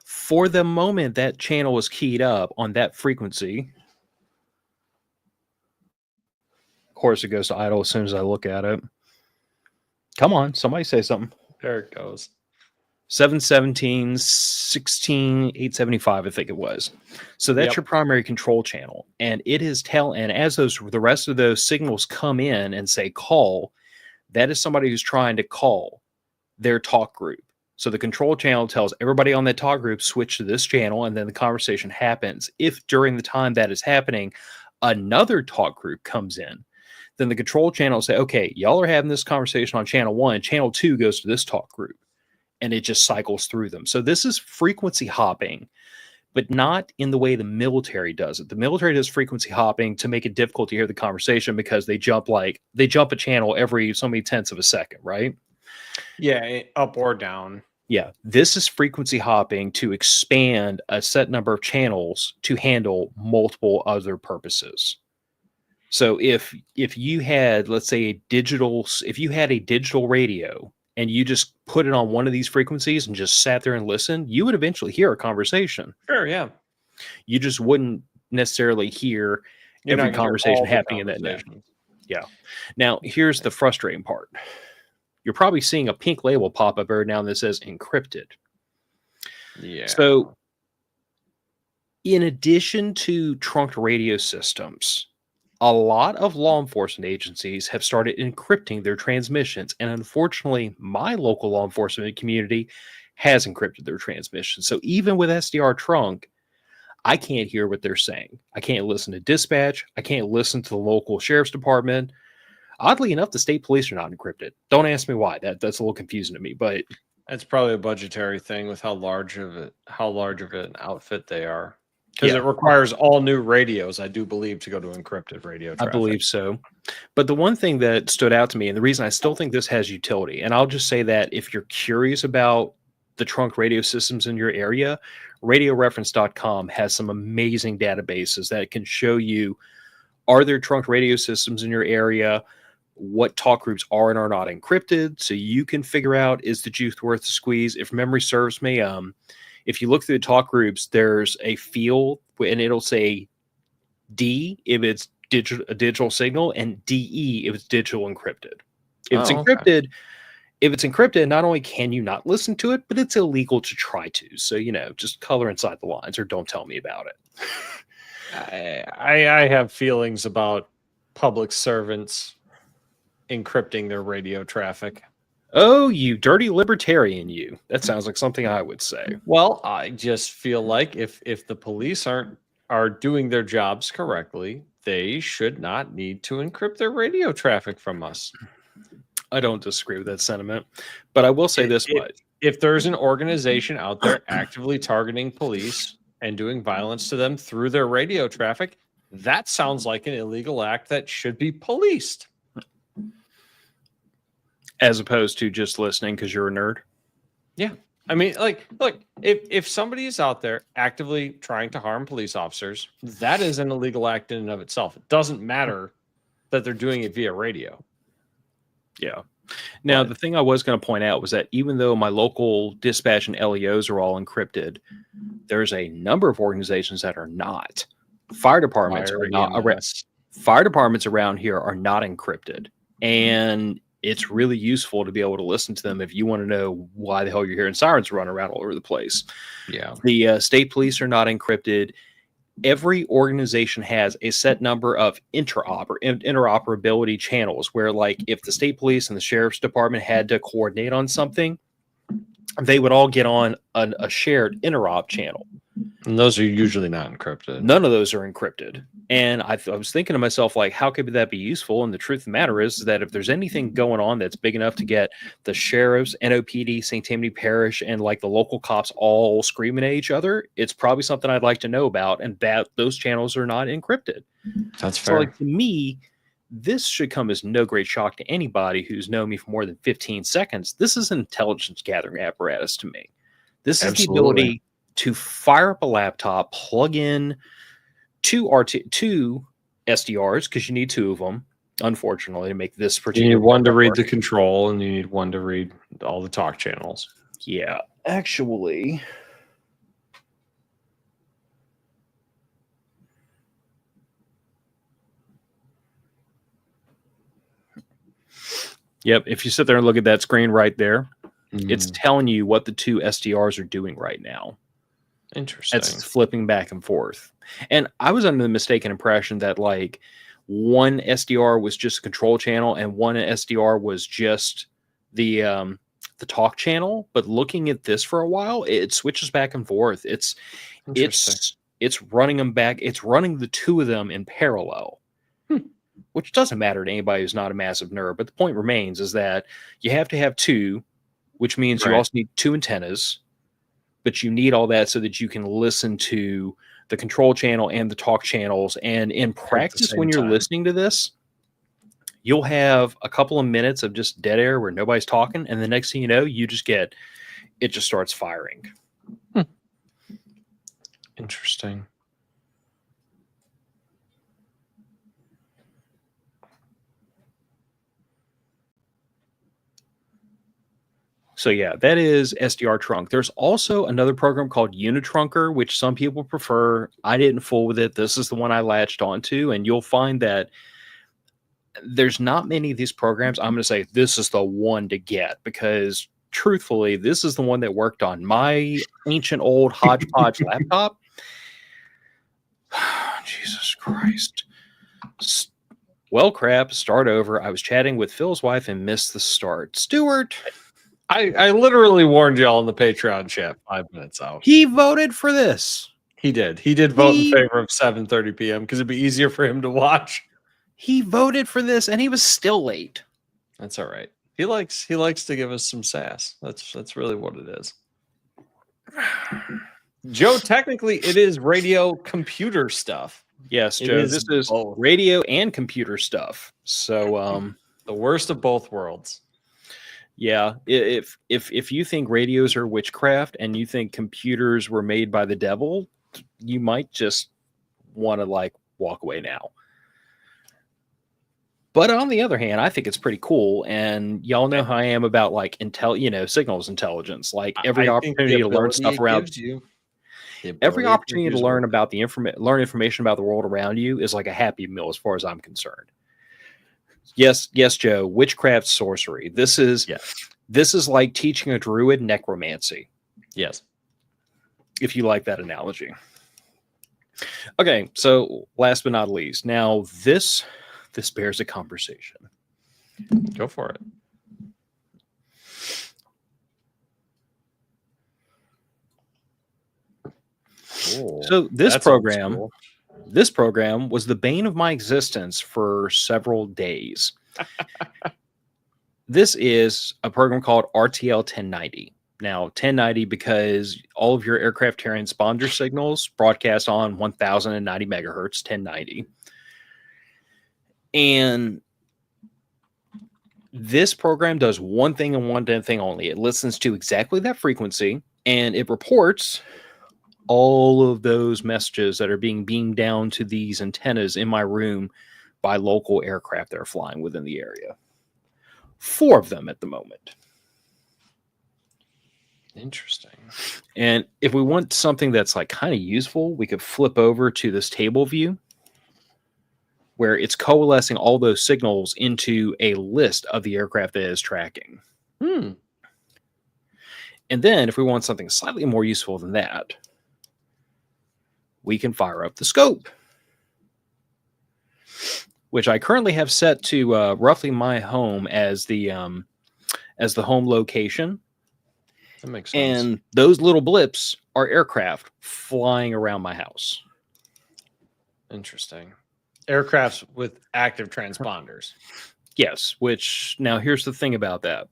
For the moment that channel is keyed up on that frequency, of course it goes to idle as soon as I look at it. Come on, somebody say something. There it goes. 717, 16, 875, I think it was. So that's your primary control channel. And it is and as the rest of those signals come in and say call, that is somebody who's trying to call their talk group. So the control channel tells everybody on that talk group, switch to this channel, and then the conversation happens. If during the time that is happening, another talk group comes in, then the control channel will say, okay, y'all are having this conversation on channel 1, channel 2 goes to this talk group. And it just cycles through them. So this is frequency hopping, but not in the way the military does it. The military does frequency hopping to make it difficult to hear the conversation because they jump a channel every so many tenths of a second, right? Yeah, up or down. Yeah, this is frequency hopping to expand a set number of channels to handle multiple other purposes. So if you had, let's say, if you had a digital radio and you just put it on one of these frequencies and just sat there and listened, you would eventually hear a conversation. Sure, yeah. You just wouldn't necessarily hear every conversation happening in that net. Yeah. Now, here's the frustrating part. You're probably seeing a pink label pop up every now and then that says encrypted. Yeah. So, in addition to trunked radio systems, a lot of law enforcement agencies have started encrypting their transmissions. And unfortunately, my local law enforcement community has encrypted their transmissions. So even with SDR trunk, I can't hear what they're saying. I can't listen to dispatch. I can't listen to the local sheriff's department. Oddly enough, the state police are not encrypted. Don't ask me why. That's a little confusing to me, but that's probably a budgetary thing with how large of an outfit they are. Because it requires all new radios, I do believe, to go to encrypted radio traffic. I believe so. But the one thing that stood out to me, and the reason I still think this has utility, and I'll just say that if you're curious about the trunk radio systems in your area, radioreference.com has some amazing databases that can show you, are there trunk radio systems in your area? What talk groups are and are not encrypted? So you can figure out, is the juice worth the squeeze? If memory serves me, if you look through the talk groups, there's a field and it'll say D if it's a digital signal, and DE if it's digital encrypted. If it's encrypted, not only can you not listen to it, but it's illegal to try to. So, just color inside the lines or don't tell me about it. I have feelings about public servants encrypting their radio traffic. Oh, you dirty libertarian, you. That sounds like something I would say. Well, I just feel like if the police are doing their jobs correctly, they should not need to encrypt their radio traffic from us. I don't disagree with that sentiment, but I will say this much. If there's an organization out there actively targeting police and doing violence to them through their radio traffic, that sounds like an illegal act that should be policed. As opposed to just listening because you're a nerd? Yeah. I mean, look, if somebody is out there actively trying to harm police officers, that is an illegal act in and of itself. It doesn't matter that they're doing it via radio. Yeah. Now, the thing I was going to point out was that even though my local dispatch and LEOs are all encrypted, there's a number of organizations that are not. Fire departments around here are not encrypted. And it's really useful to be able to listen to them if you want to know why the hell you're hearing sirens running around all over the place. Yeah. The state police are not encrypted. Every organization has a set number of interoperability channels where, like, if the state police and the sheriff's department had to coordinate on something, they would all get on a shared interop channel. And those are usually not encrypted. None of those are encrypted. And I was thinking to myself, like, how could that be useful? And the truth of the matter is that if there's anything going on that's big enough to get the sheriffs, NOPD, St. Tammany Parish, and like the local cops all screaming at each other, it's probably something I'd like to know about. And that those channels are not encrypted. That's fair. So, like, to me, this should come as no great shock to anybody who's known me for more than 15 seconds. This is an intelligence gathering apparatus to me. This is the ability to fire up a laptop, plug in two SDRs, because you need two of them, unfortunately, to make this particular. You need one to read the control, and you need one to read all the talk channels. Yeah, actually. Yep, if you sit there and look at that screen right there, it's telling you what the two SDRs are doing right now. Interesting. It's flipping back and forth. And I was under the mistaken impression that like one SDR was just a control channel and one SDR was just the talk channel. But looking at this for a while, it switches back and forth. It's running them back. It's running the two of them in parallel. Which doesn't matter to anybody who's not a massive nerd. But the point remains is that you have to have two, which means you also need two antennas. But you need all that so that you can listen to the control channel and the talk channels. And in practice, when you're listening to this, you'll have a couple of minutes of just dead air where nobody's talking. And the next thing you know, it just starts firing. Interesting. So yeah, that is SDR Trunk. There's also another program called Unitrunker, which some people prefer. I didn't fool with it. This is the one I latched onto, and you'll find that there's not many of these programs. I'm going to say this is the one to get because truthfully, this is the one that worked on my ancient old hodgepodge laptop. Jesus Christ. Well, crap, start over. I was chatting with Phil's wife and missed the start. Stuart. I literally warned y'all in the Patreon chat 5 minutes out. He voted for this. He did. He did vote in favor of 7:30 p.m. because it'd be easier for him to watch. He voted for this, and he was still late. That's all right. He likes to give us some sass. That's really what it is. Joe, technically, it is radio computer stuff. Yes, Joe. This is both radio and computer stuff. So, the worst of both worlds. Yeah, if you think radios are witchcraft and you think computers were made by the devil, you might just want to like walk away now. But on the other hand, I think it's pretty cool, and y'all know how I am about like signals intelligence. Like every opportunity to learn stuff around you, every opportunity to learn about learn information about the world around you is like a happy meal as far as I'm concerned. Yes, Joe. Witchcraft, sorcery. This is like teaching a druid necromancy. Yes, if you like that analogy. Okay, so last but not least, now this bears a conversation. Go for it. Cool. So this program was the bane of my existence for several days. This is a program called RTL 1090. Now, 1090 because all of your aircraft transponder signals broadcast on 1090 megahertz, 1090. And this program does one thing and one thing only. It listens to exactly that frequency, and it reports all of those messages that are being beamed down to these antennas in my room by local aircraft that are flying within the area. 4 of them at the moment. Interesting. And if we want something that's like kind of useful, we could flip over to this table view where it's coalescing all those signals into a list of the aircraft that it is tracking. And then if we want something slightly more useful than that, we can fire up the scope, which I currently have set to roughly my home as the home location. That makes sense. And those little blips are aircraft flying around my house. Interesting. Aircrafts with active transponders. Yes, which now here's the thing about that.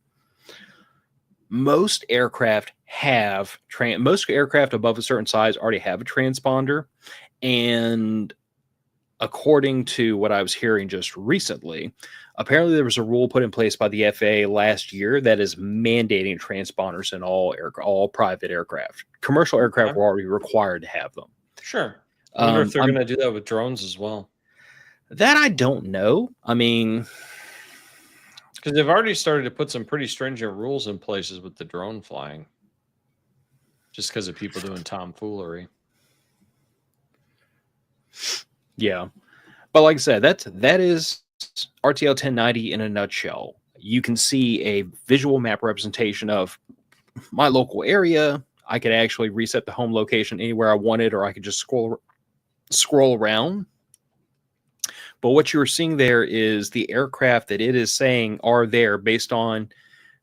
Most aircraft above a certain size already have a transponder, and according to what I was hearing just recently, apparently there was a rule put in place by the FAA last year that is mandating transponders in all private aircraft. Commercial aircraft were already required to have them. Sure. I wonder if they're going to do that with drones as well. That I don't know. I mean, because they've already started to put some pretty stringent rules in places with the drone flying, just because of people doing tomfoolery. Yeah, but like I said, that is RTL 1090 in a nutshell. You can see a visual map representation of my local area. I could actually reset the home location anywhere I wanted, or I could just scroll around. But what you're seeing there is the aircraft that it is saying are there based on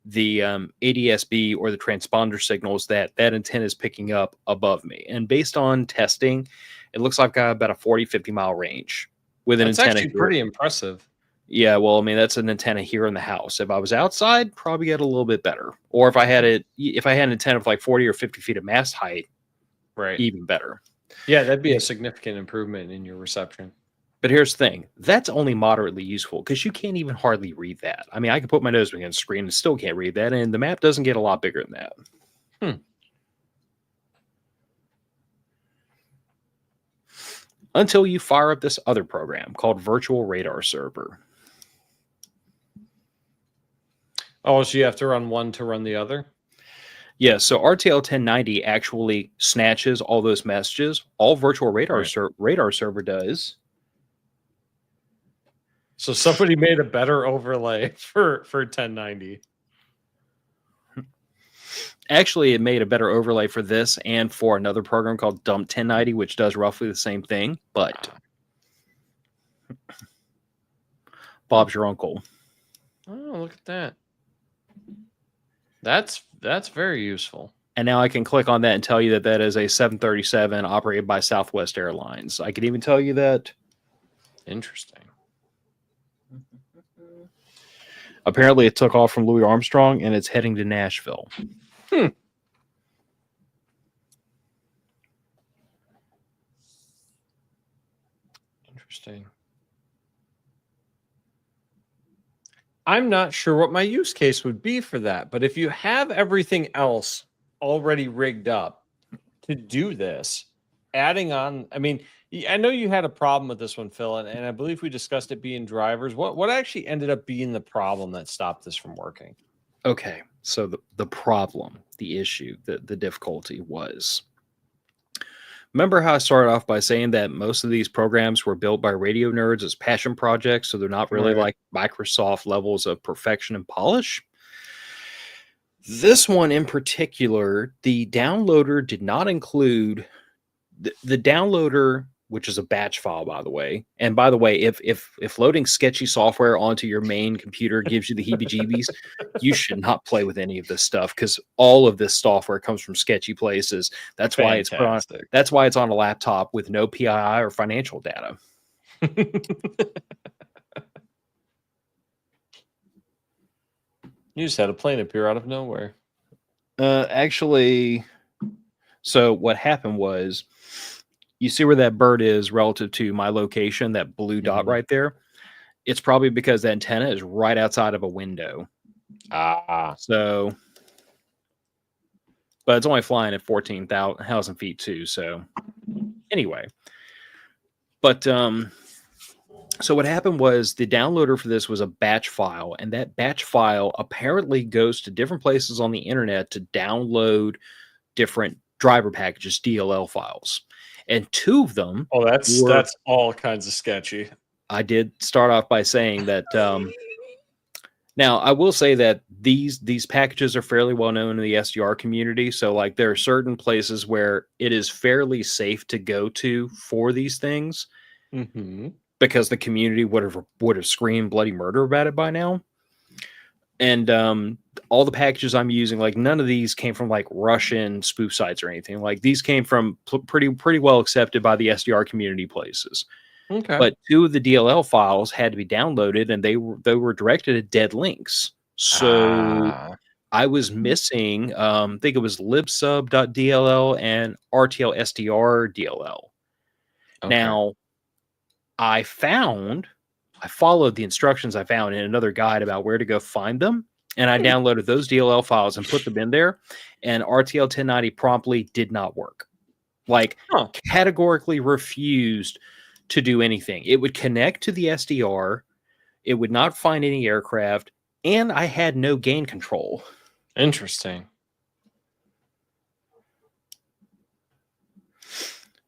the ADS-B or the transponder signals that antenna is picking up above me. And based on testing, it looks like I've got about a 40-50 mile range with an antenna. That's actually pretty impressive. Yeah, well, I mean, that's an antenna here in the house. If I was outside, probably get a little bit better. Or if I had an antenna of like 40 or 50 feet of mast height, right, even better. Yeah, that'd be a significant improvement in your reception. But here's the thing. That's only moderately useful because you can't even hardly read that. I mean, I can put my nose against the screen and still can't read that, and the map doesn't get a lot bigger than that. Until you fire up this other program called Virtual Radar Server. Oh, so you have to run one to run the other? Yeah, so RTL 1090 actually snatches all those messages. All Virtual Radar Server does. So somebody made a better overlay for 1090. Actually, it made a better overlay for this and for another program called Dump 1090, which does roughly the same thing. But Bob's your uncle. Oh, look at that. That's very useful. And now I can click on that and tell you that is a 737 operated by Southwest Airlines. I could even tell you that. Interesting. Apparently, it took off from Louis Armstrong and it's heading to Nashville. Interesting. I'm not sure what my use case would be for that, but if you have everything else already rigged up to do this, adding on, I mean, I know you had a problem with this one, Phil, and I believe we discussed it being drivers. What actually ended up being the problem that stopped this from working? Okay, so the problem, the issue, the difficulty was, remember how I started off by saying that most of these programs were built by radio nerds as passion projects, so they're not really like Microsoft levels of perfection and polish? This one in particular, the downloader did not include the downloader, which is a batch file, by the way. And by the way, if loading sketchy software onto your main computer gives you the heebie-jeebies, you should not play with any of this stuff because all of this software comes from sketchy places. That's why it's put on. That's why it's on a laptop with no PII or financial data. You just had a plane appear out of nowhere. Actually, so what happened was, you see where that bird is relative to my location, that blue dot right there? It's probably because the antenna is right outside of a window. So, but it's only flying at 14,000 feet too. So anyway, but, so what happened was the downloader for this was a batch file, and that batch file apparently goes to different places on the internet to download different driver packages, DLL files. And two of them. Oh, that's all kinds of sketchy. I did start off by saying that. Now, I will say that these packages are fairly well known in the SDR community. So, like, there are certain places where it is fairly safe to go to for these things, because the community would have screamed bloody murder about it by now. And all the packages I'm using, like, none of these came from like Russian spoof sites or anything. Like, these came from pretty well accepted by the SDR community places. Okay. But two of the DLL files had to be downloaded, and they were directed at dead links. So I was missing, I think it was libsub.dll and RTL SDR DLL. Okay. Now, I followed the instructions I found in another guide about where to go find them. And I downloaded those DLL files and put them in there. And RTL 1090 promptly did not work. Like, categorically refused to do anything. It would connect to the SDR. It would not find any aircraft. And I had no gain control. Interesting.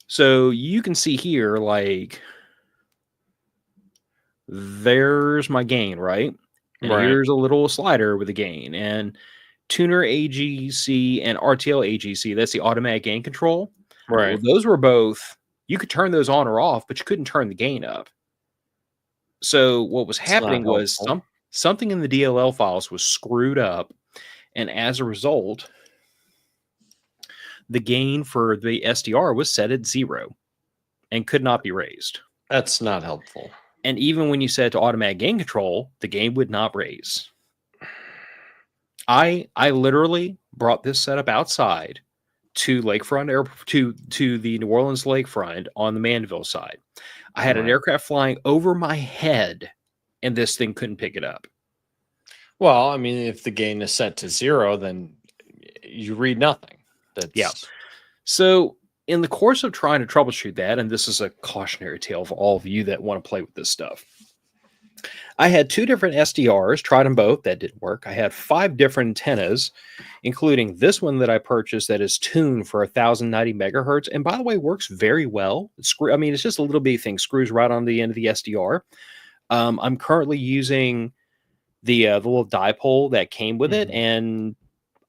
So you can see here, like, there's my gain, right? And here's a little slider with a gain. And tuner AGC and RTL AGC, that's the automatic gain control. Right. Well, those were both, you could turn those on or off, but you couldn't turn the gain up. So what was happening was something in the DLL files was screwed up. And as a result, the gain for the SDR was set at 0 and could not be raised. That's not helpful. And even when you set to automatic gain control, the gain would not raise. I literally brought this setup outside to Lakefront to the New Orleans Lakefront on the Mandeville side. I had an aircraft flying over my head, and this thing couldn't pick it up. Well, I mean, if the gain is set to 0, then you read nothing. So in the course of trying to troubleshoot that, and this is a cautionary tale for all of you that want to play with this stuff, I had 2 different SDRs, tried them both, that didn't work. I had 5 different antennas, including this one that I purchased that is tuned for 1090 megahertz, and by the way, works very well. It's just a little bitty thing, screws right on the end of the SDR. I'm currently using the little dipole that came with it, and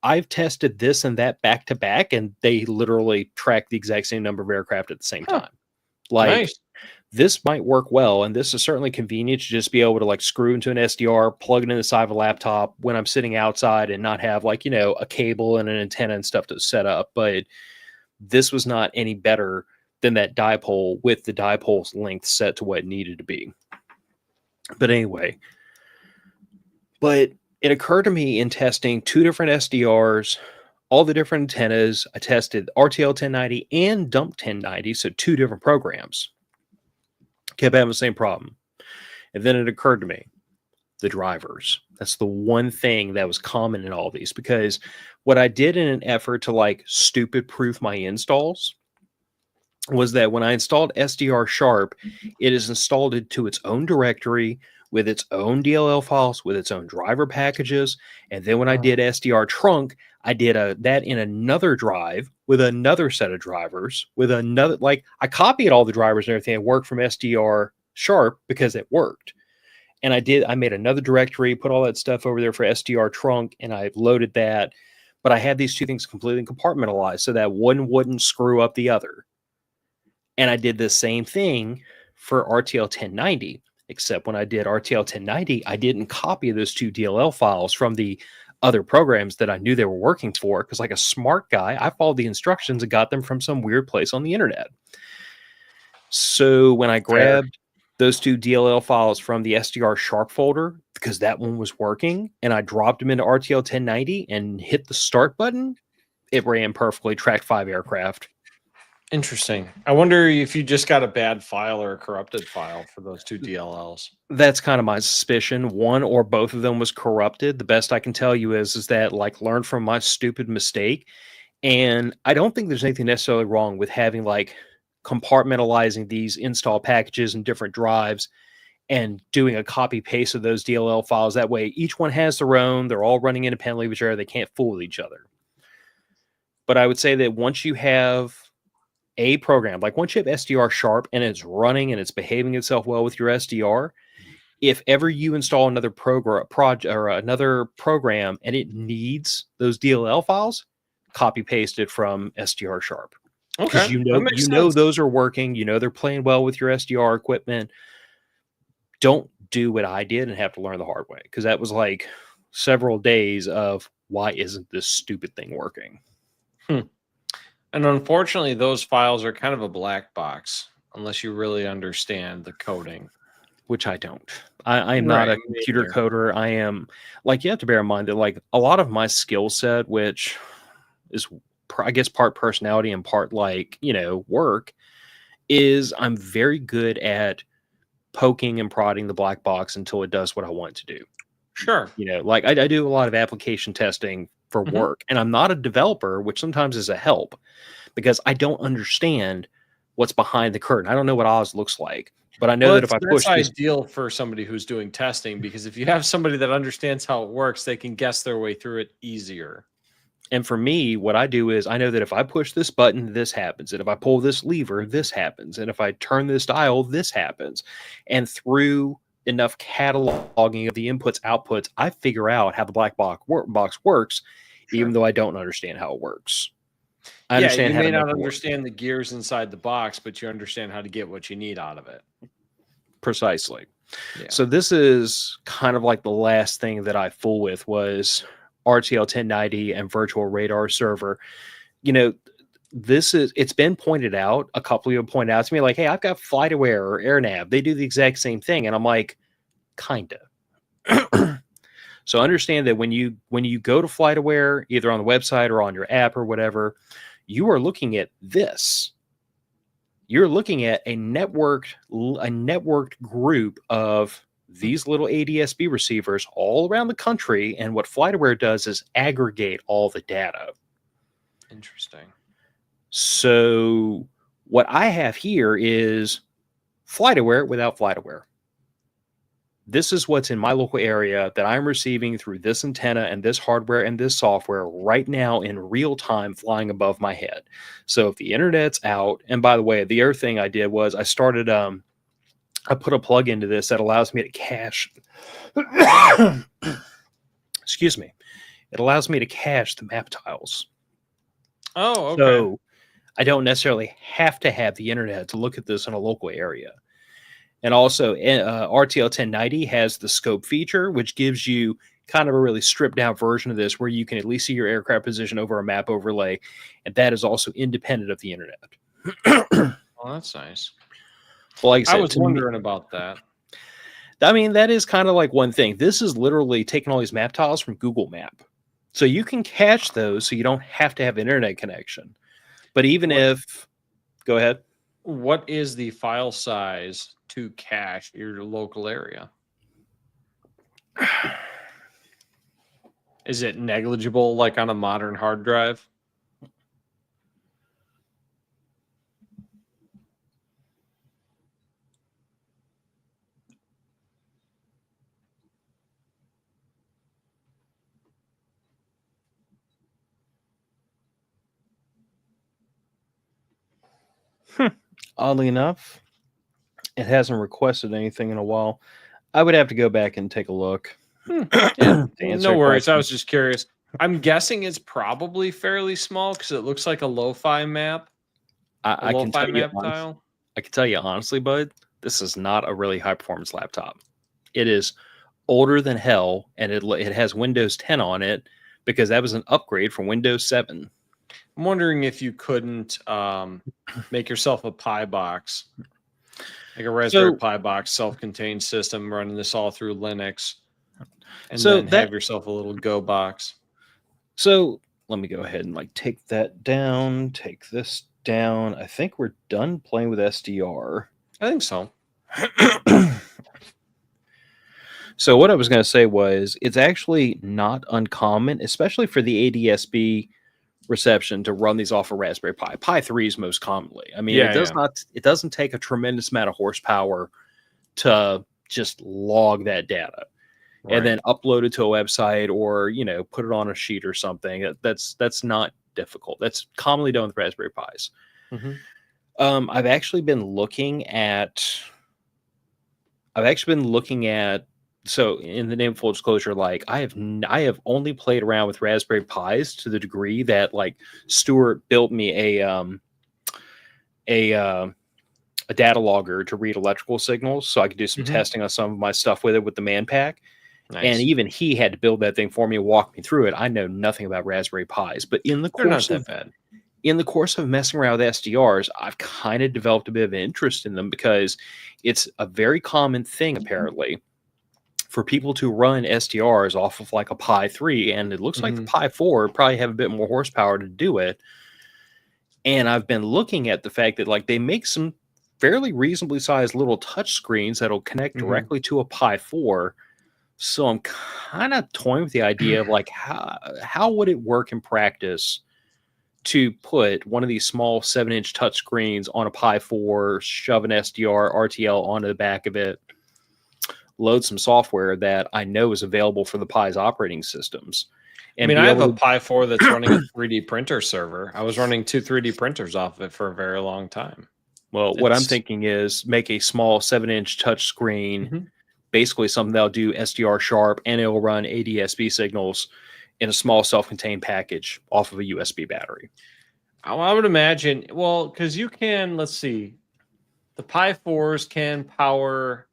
I've tested this and that back to back, and they literally track the exact same number of aircraft at the same time. Like, this might work well, and this is certainly convenient to just be able to like screw into an SDR, plug it in the side of a laptop when I'm sitting outside and not have like, a cable and an antenna and stuff to set up. But this was not any better than that dipole with the dipole's length set to what it needed to be. But anyway, it occurred to me in testing 2 different SDRs, all the different antennas. I tested RTL 1090 and Dump 1090, so 2 different programs. Kept having the same problem. And then it occurred to me, the drivers. That's the one thing that was common in all these, because what I did in an effort to like stupid proof my installs was that when I installed SDR Sharp, it is installed into its own directory with its own DLL files, with its own driver packages. And then when I did SDR Trunk, I did that in another drive with another set of drivers, with another, like, I copied all the drivers and everything that worked from SDR Sharp because it worked. And I made another directory, put all that stuff over there for SDR Trunk, and I loaded that. But I had these 2 things completely compartmentalized so that one wouldn't screw up the other. And I did the same thing for RTL 1090. Except when I did RTL 1090, I didn't copy those 2 DLL files from the other programs that I knew they were working for, because like a smart guy, I followed the instructions and got them from some weird place on the internet. So when I grabbed those 2 DLL files from the SDR Sharp folder, because that one was working, and I dropped them into RTL 1090 and hit the start button, it ran perfectly, tracked 5 aircraft. Interesting. I wonder if you just got a bad file or a corrupted file for those 2 DLLs. That's kind of my suspicion. One or both of them was corrupted. The best I can tell you is that, like, learn from my stupid mistake. And I don't think there's anything necessarily wrong with having like compartmentalizing these install packages in different drives and doing a copy paste of those DLL files. That way each one has their own, they're all running independently of each other. They can't fool with each other. But I would say that once you have a program, like once you have SDR Sharp and it's running and it's behaving itself well with your SDR, if ever you install another another program and it needs those DLL files, copy paste it from SDR Sharp. Okay, you know those are working. You know they're playing well with your SDR equipment. Don't do what I did and have to learn the hard way, because that was like several days of why isn't this stupid thing working? And unfortunately, those files are kind of a black box unless you really understand the coding. Which I don't. I am not a computer coder. I am, like, you have to bear in mind that like a lot of my skill set, which is I guess part personality and part like, work, is I'm very good at poking and prodding the black box until it does what I want it to do. Sure. Like I do a lot of application testing for work, and I'm not a developer, which sometimes is a help because I don't understand what's behind the curtain. I don't know what Oz looks like, but I know that if I push that's this, ideal for somebody who's doing testing, because if you have somebody that understands how it works, they can guess their way through it easier. and for me, what I do is I know that if I push this button, this happens. And if I pull this lever, this happens. And if I turn this dial, this happens. And through enough cataloging of the inputs, outputs, I figure out how the black box works, even though I don't understand how it works. I understand you how may to not understand the gears inside the box, but you understand how to get what you need out of it. Precisely. Yeah. So this is kind of like the last thing that I fool with was RTL 1090 and virtual radar server. It's been pointed out. A couple of you pointed out to me like, hey, I've got FlightAware or AirNav. They do the exact same thing. And I'm like, kinda. So understand that when you go to FlightAware, either on the website or on your app or whatever, you are looking at this. You're looking at a networked group of these little ADSB receivers all around the country, and what FlightAware does is aggregate all the data. Interesting. So what I have here is FlightAware without FlightAware. This is what's in my local area that I'm receiving through this antenna and this hardware and this software right now in real time flying above my head. So if the internet's out, and by the way, the other thing I did was I started, I put a plug into this that allows me to cache, excuse me, it allows me to cache the map tiles. Oh, okay. So I don't necessarily have to have the internet to look at this in a local area. And also, RTL 1090 has the scope feature, which gives you kind of a really stripped down version of this where you can at least see your aircraft position over a map overlay. And that is also independent of the internet. Well, that's nice. Well, like I said, I was wondering about that. I mean, that is kind of like one thing. This is literally taking all these map tiles from Google Map. So you can cache those so you don't have to have an internet connection. But even if, go ahead. What is the file size to cache your local area? Is it negligible, like on a modern hard drive? Oddly enough, it hasn't requested anything in a while. I would have to go back and take a look. Yeah, no worries. I was just curious. I'm guessing it's probably fairly small because it looks like a lo-fi map. I can tell you map tile. I can tell you honestly, bud, this is not a really high performance laptop. It is older than hell, and it has Windows 10 on it because that was an upgrade from Windows 7. I'm wondering if you couldn't make yourself a Pi box, like a Raspberry Pi box, self-contained system, running this all through Linux, and then have yourself a little Go box. So let me go ahead and like take that down, take this down. I think we're done playing with SDR. I think so. So what I was going to say was it's actually not uncommon, especially for the ADSB reception, to run these off a Raspberry Pi. Pi 3s most commonly. I mean, it doesn't take a tremendous amount of horsepower to just log that data and then upload it to a website or, put it on a sheet or something. That's not difficult. That's commonly done with Raspberry Pis. Mm-hmm. I've actually been looking at so in the name of full disclosure, like I have only played around with Raspberry Pis to the degree that like Stuart built me a data logger to read electrical signals so I could do some testing on some of my stuff with it with the man pack. Nice. And even he had to build that thing for me and walk me through it. I know nothing about Raspberry Pis, but in the course of messing around with SDRs, I've kind of developed a bit of an interest in them because it's a very common thing apparently for people to run SDRs off of like a Pi 3, and it looks like the Pi 4 probably have a bit more horsepower to do it. And I've been looking at the fact that like they make some fairly reasonably sized little touch screens that'll connect directly to a Pi 4. So I'm kind of toying with the idea of like how would it work in practice to put one of these small 7-inch touch screens on a Pi 4, shove an SDR RTL onto the back of it, load some software that I know is available for the Pi's operating systems. And I have a Pi 4 that's running a 3D printer server. I was running 2 3D printers off of it for a very long time. Well, what I'm thinking is make a small 7-inch touch screen, basically something that'll do SDR sharp, and it'll run ADSB signals in a small self-contained package off of a USB battery. I would imagine, well, because you can, let's see, the Pi 4s can power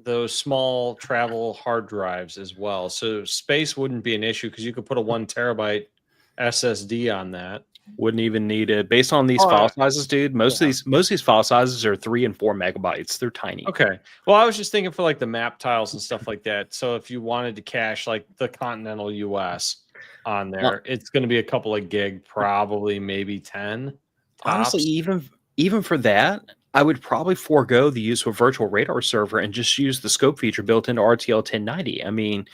those small travel hard drives as well. So space wouldn't be an issue because you could put a 1 terabyte SSD on that. Wouldn't even need it. Based on these file sizes, dude, most of these file sizes are 3 and 4 megabytes. They're tiny. Okay. Well, I was just thinking for like the map tiles and stuff like that. So if you wanted to cache like the continental US on there, it's going to be a couple of gig, probably maybe 10. Tops. Honestly, even for that, I would probably forego the use of a virtual radar server and just use the scope feature built into RTL 1090. I mean,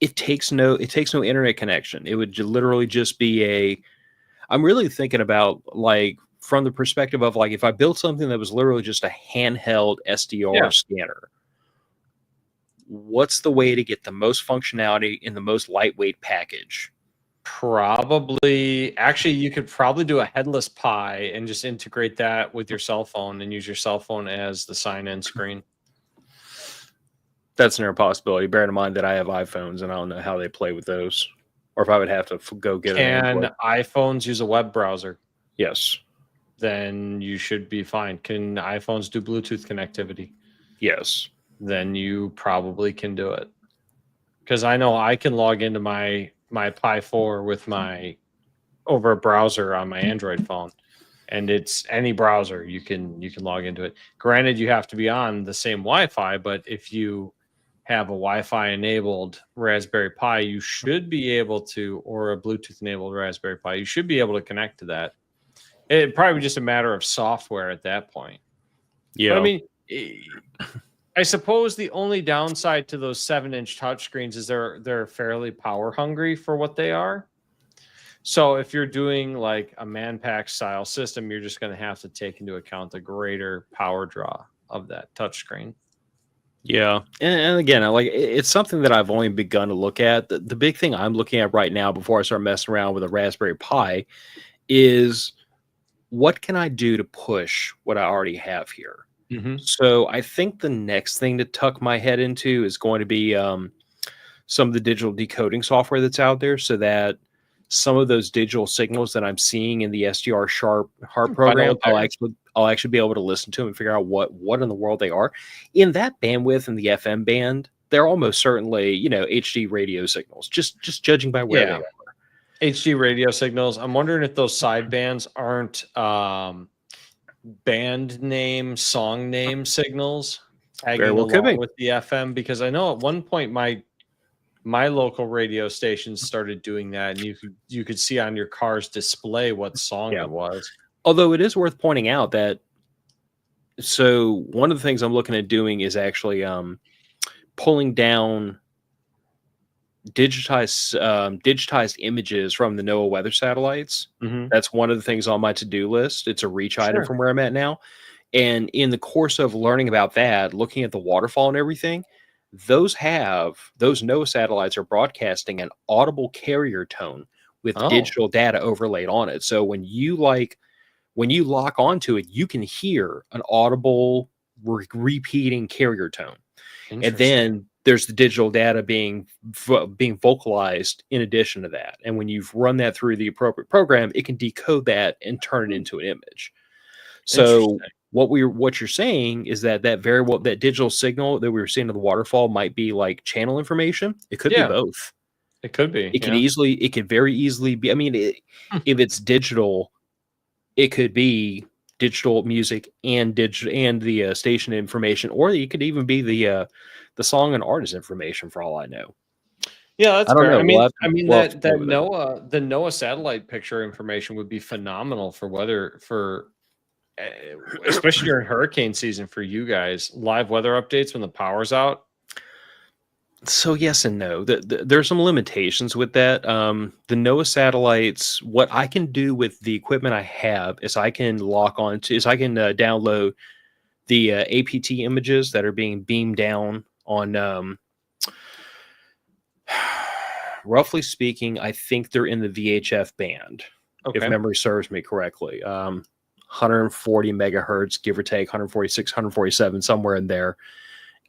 it takes no internet connection. It would literally just be I'm really thinking about like from the perspective of like if I built something that was literally just a handheld SDR scanner, what's the way to get the most functionality in the most lightweight package? Probably, actually, you could probably do a headless Pi and just integrate that with your cell phone and use your cell phone as the sign-in screen. That's another possibility. Bear in mind that I have iPhones and I don't know how they play with those. Or if I would have to go get an Android. Can iPhones use a web browser? Yes. Then you should be fine. Can iPhones do Bluetooth connectivity? Yes. Then you probably can do it. Because I know I can log into my Pi 4 with over a browser on my Android phone. And it's any browser you can log into it. Granted, you have to be on the same Wi-Fi, but if you have a Wi-Fi enabled Raspberry Pi, you should be able to, or a Bluetooth enabled Raspberry Pi, you should be able to connect to that. It'd probably be just a matter of software at that point. Yeah. But I mean, I suppose the only downside to those 7-inch touchscreens is they're fairly power hungry for what they are. So if you're doing like a man-pack style system, you're just going to have to take into account the greater power draw of that touchscreen. Yeah. And again, it's something that I've only begun to look at. The big thing I'm looking at right now before I start messing around with a Raspberry Pi is what can I do to push what I already have here? So I think the next thing to tuck my head into is going to be some of the digital decoding software that's out there so that some of those digital signals that I'm seeing in the SDR Sharp Heart program, I'll actually be able to listen to them and figure out what in the world they are. In that bandwidth in the FM band, they're almost certainly, HD radio signals, just judging by where they are. HD radio signals. I'm wondering if those sidebands aren't band name, song name signals tagging along with the FM, because I know at one point my local radio station started doing that, and you could see on your car's display what song it was. Although it is worth pointing out that, so one of the things I'm looking at doing is actually pulling down digitized images from the NOAA weather satellites. That's one of the things on my to-do list. It's a reach item from where I'm at now. And in the course of learning about that, looking at the waterfall and everything, those NOAA satellites are broadcasting an audible carrier tone with digital data overlaid on it. So when you lock onto it, you can hear an audible repeating carrier tone. And then there's the digital data being vocalized in addition to that. And when you've run that through the appropriate program, it can decode that and turn it into an image. So what you're saying is that that digital signal that we were seeing in the waterfall might be like channel information. It could be both. It could be. It could very easily be. I mean, if it's digital, it could be digital music and the station information, or it could even be the song and artist information for all I know. Yeah, that's fair. I mean, that NOAA satellite picture information would be phenomenal for weather, for especially during hurricane season for you guys, live weather updates when the power's out? So yes and no. There's some limitations with that. The NOAA satellites, what I can do with the equipment I have is I can download the APT images that are being beamed down on, roughly speaking, I think they're in the VHF band, if memory serves me correctly. 140 megahertz, give or take, 146, 147, somewhere in there.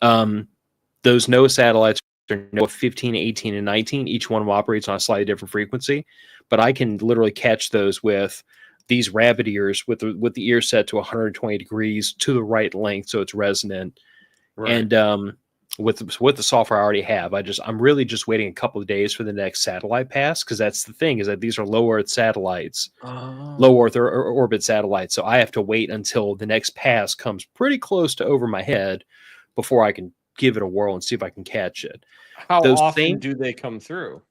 Those NOAA satellites are NOAA 15, 18, and 19. Each one operates on a slightly different frequency, but I can literally catch those with these rabbit ears with the ear set to 120 degrees to the right length, so it's resonant. Right. And with the software I already have, I'm really just waiting a couple of days for the next satellite pass, because that's the thing, is that these are low Earth satellites, low Earth or orbit satellites. So I have to wait until the next pass comes pretty close to over my head before I can give it a whirl and see if I can catch it. How often do they come through?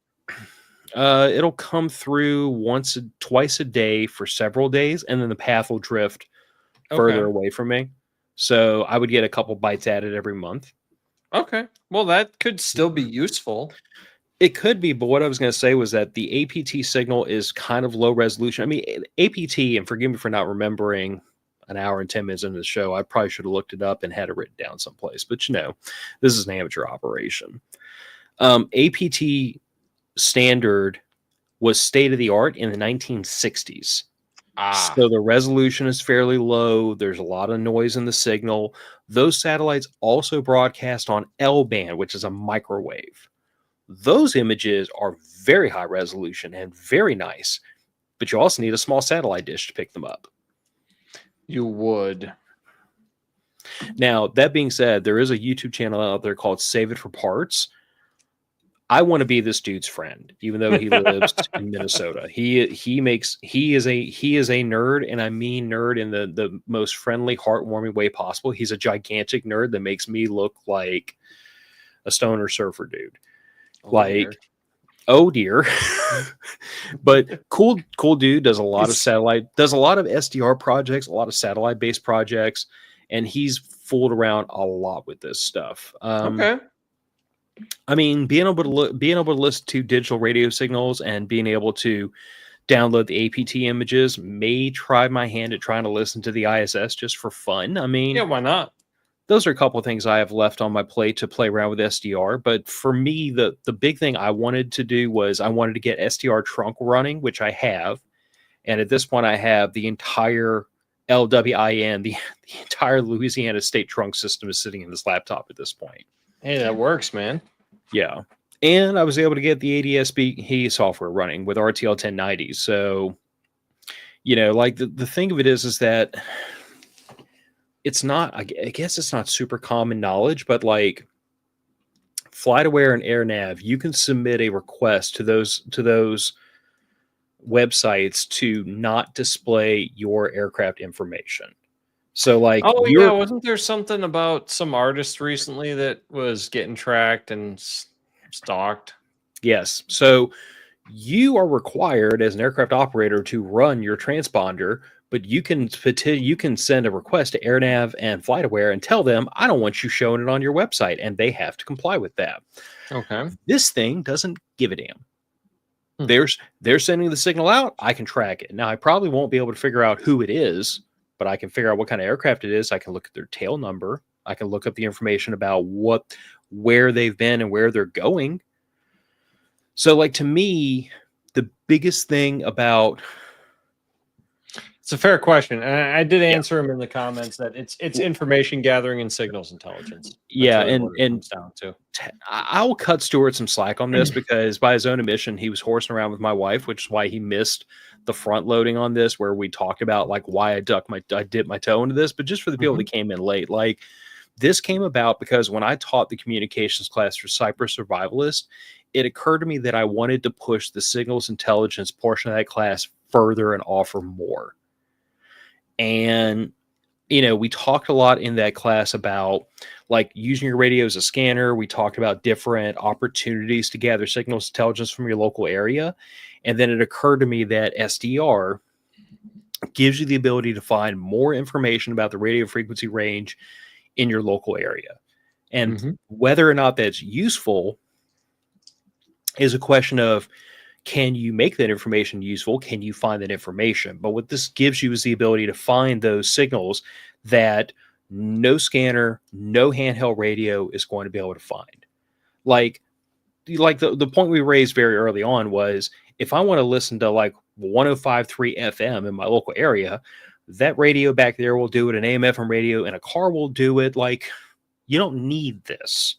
It'll come through twice a day for several days, and then the path will drift further away from me. So I would get a couple bites at it every month. Okay. Well, that could still be useful. It could be, but what I was going to say was that the APT signal is kind of low resolution. I mean, APT, and forgive me for not remembering an hour and 10 minutes into the show, I probably should have looked it up and had it written down someplace. But this is an amateur operation. APT standard was state of the art in the 1960s. So the resolution is fairly low. There's a lot of noise in the signal. Those satellites also broadcast on L-band, which is a microwave. Those images are very high resolution and very nice, but you also need a small satellite dish to pick them up. You would. Now, that being said, there is a YouTube channel out there called Save It for Parts. I want to be this dude's friend, even though he lives in Minnesota. He is a nerd, and I mean nerd in the most friendly, heartwarming way possible. He's a gigantic nerd that makes me look like a stoner surfer dude. Oh dear. But cool dude, does a lot of SDR projects, a lot of satellite based projects, and he's fooled around a lot with this stuff. I mean, being able to listen to digital radio signals and being able to download the APT images, may try my hand at trying to listen to the ISS just for fun. I mean, yeah, why not? Those are a couple of things I have left on my plate to play around with SDR. But for me, the big thing I wanted to do was I wanted to get SDR trunk running, which I have. And at this point, I have the entire LWIN, the entire Louisiana state trunk system is sitting in this laptop at this point. Hey, that works, man. Yeah. And I was able to get the ADSB software running with RTL 1090. So, like the thing of it is that it's not, I guess it's not super common knowledge, but like FlightAware and AirNav, you can submit a request to those websites to not display your aircraft information. So like, wasn't there something about some artist recently that was getting tracked and stalked? Yes. So you are required as an aircraft operator to run your transponder, but you can send a request to AirNav and FlightAware and tell them, I don't want you showing it on your website, and they have to comply with that. Okay. This thing doesn't give a damn. They're sending the signal out. I can track it. Now, I probably won't be able to figure out who it is, but I can figure out what kind of aircraft it is. I can look at their tail number. I can look up the information about where they've been and where they're going. So, like, to me, the biggest thing about... It's a fair question. And I did answer him in the comments that it's information gathering and signals intelligence. That's really what it comes down to. I'll cut Stuart some slack on this because by his own admission, he was horsing around with my wife, which is why he missed the front loading on this, where we talked about like why I dipped my toe into this. But just for the people that came in late, like this came about because when I taught the communications class for Cypress Survivalist, it occurred to me that I wanted to push the signals intelligence portion of that class further and offer more. And, we talked a lot in that class about like using your radio as a scanner. We talked about different opportunities to gather signals intelligence from your local area. And then it occurred to me that SDR gives you the ability to find more information about the radio frequency range in your local area. And whether or not that's useful is a question of, can you make that information useful? Can you find that information? But what this gives you is the ability to find those signals that no scanner, no handheld radio is going to be able to find. Like the point we raised very early on was, if I want to listen to like 105.3 FM in my local area, that radio back there will do it. An AM FM radio in a car will do it. Like, you don't need this.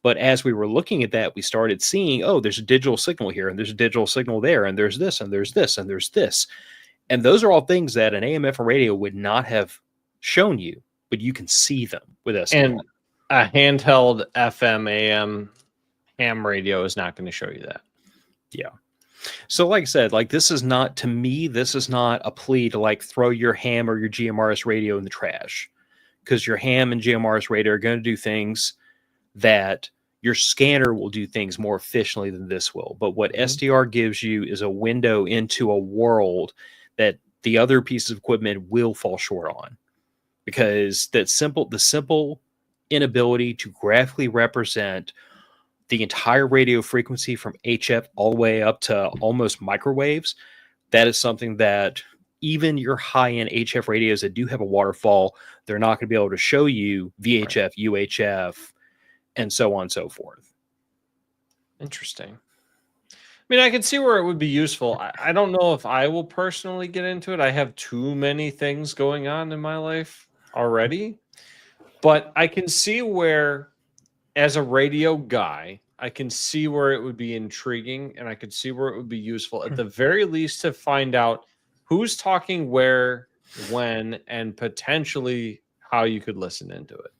But as we were looking at that, we started seeing, oh, there's a digital signal here, and there's a digital signal there, and there's this, and there's this, and there's this. And those are all things that an AM FM radio would not have shown you, but you can see them with SDR. And a handheld FM, AM, ham radio is not going to show you that. Yeah. So like I said, like, this is not, to me, this is not a plea to like throw your ham or your GMRS radio in the trash, because your ham and GMRS radio are going to do things that your scanner will do things more efficiently than this will. But what SDR gives you is a window into a world that the other pieces of equipment will fall short on, because the simple inability to graphically represent the entire radio frequency from HF all the way up to almost microwaves, that is something that even your high-end HF radios that do have a waterfall, they're not going to be able to show you VHF, UHF, and so on and so forth. Interesting. I mean, I can see where it would be useful. I don't know if I will personally get into it. I have too many things going on in my life already. But I can see where, as a radio guy, I can see where it would be intriguing, and I could see where it would be useful, at the very least, to find out who's talking where, when, and potentially how you could listen into it.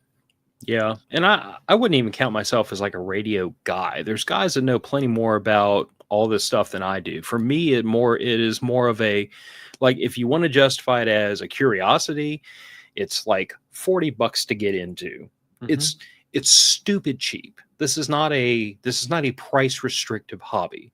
Yeah. And I wouldn't even count myself as like a radio guy. There's guys that know plenty more about all this stuff than I do. For me, it is more of a, like, if you want to justify it as a curiosity, it's like $40 to get into. It's stupid cheap. This is not a price restrictive hobby.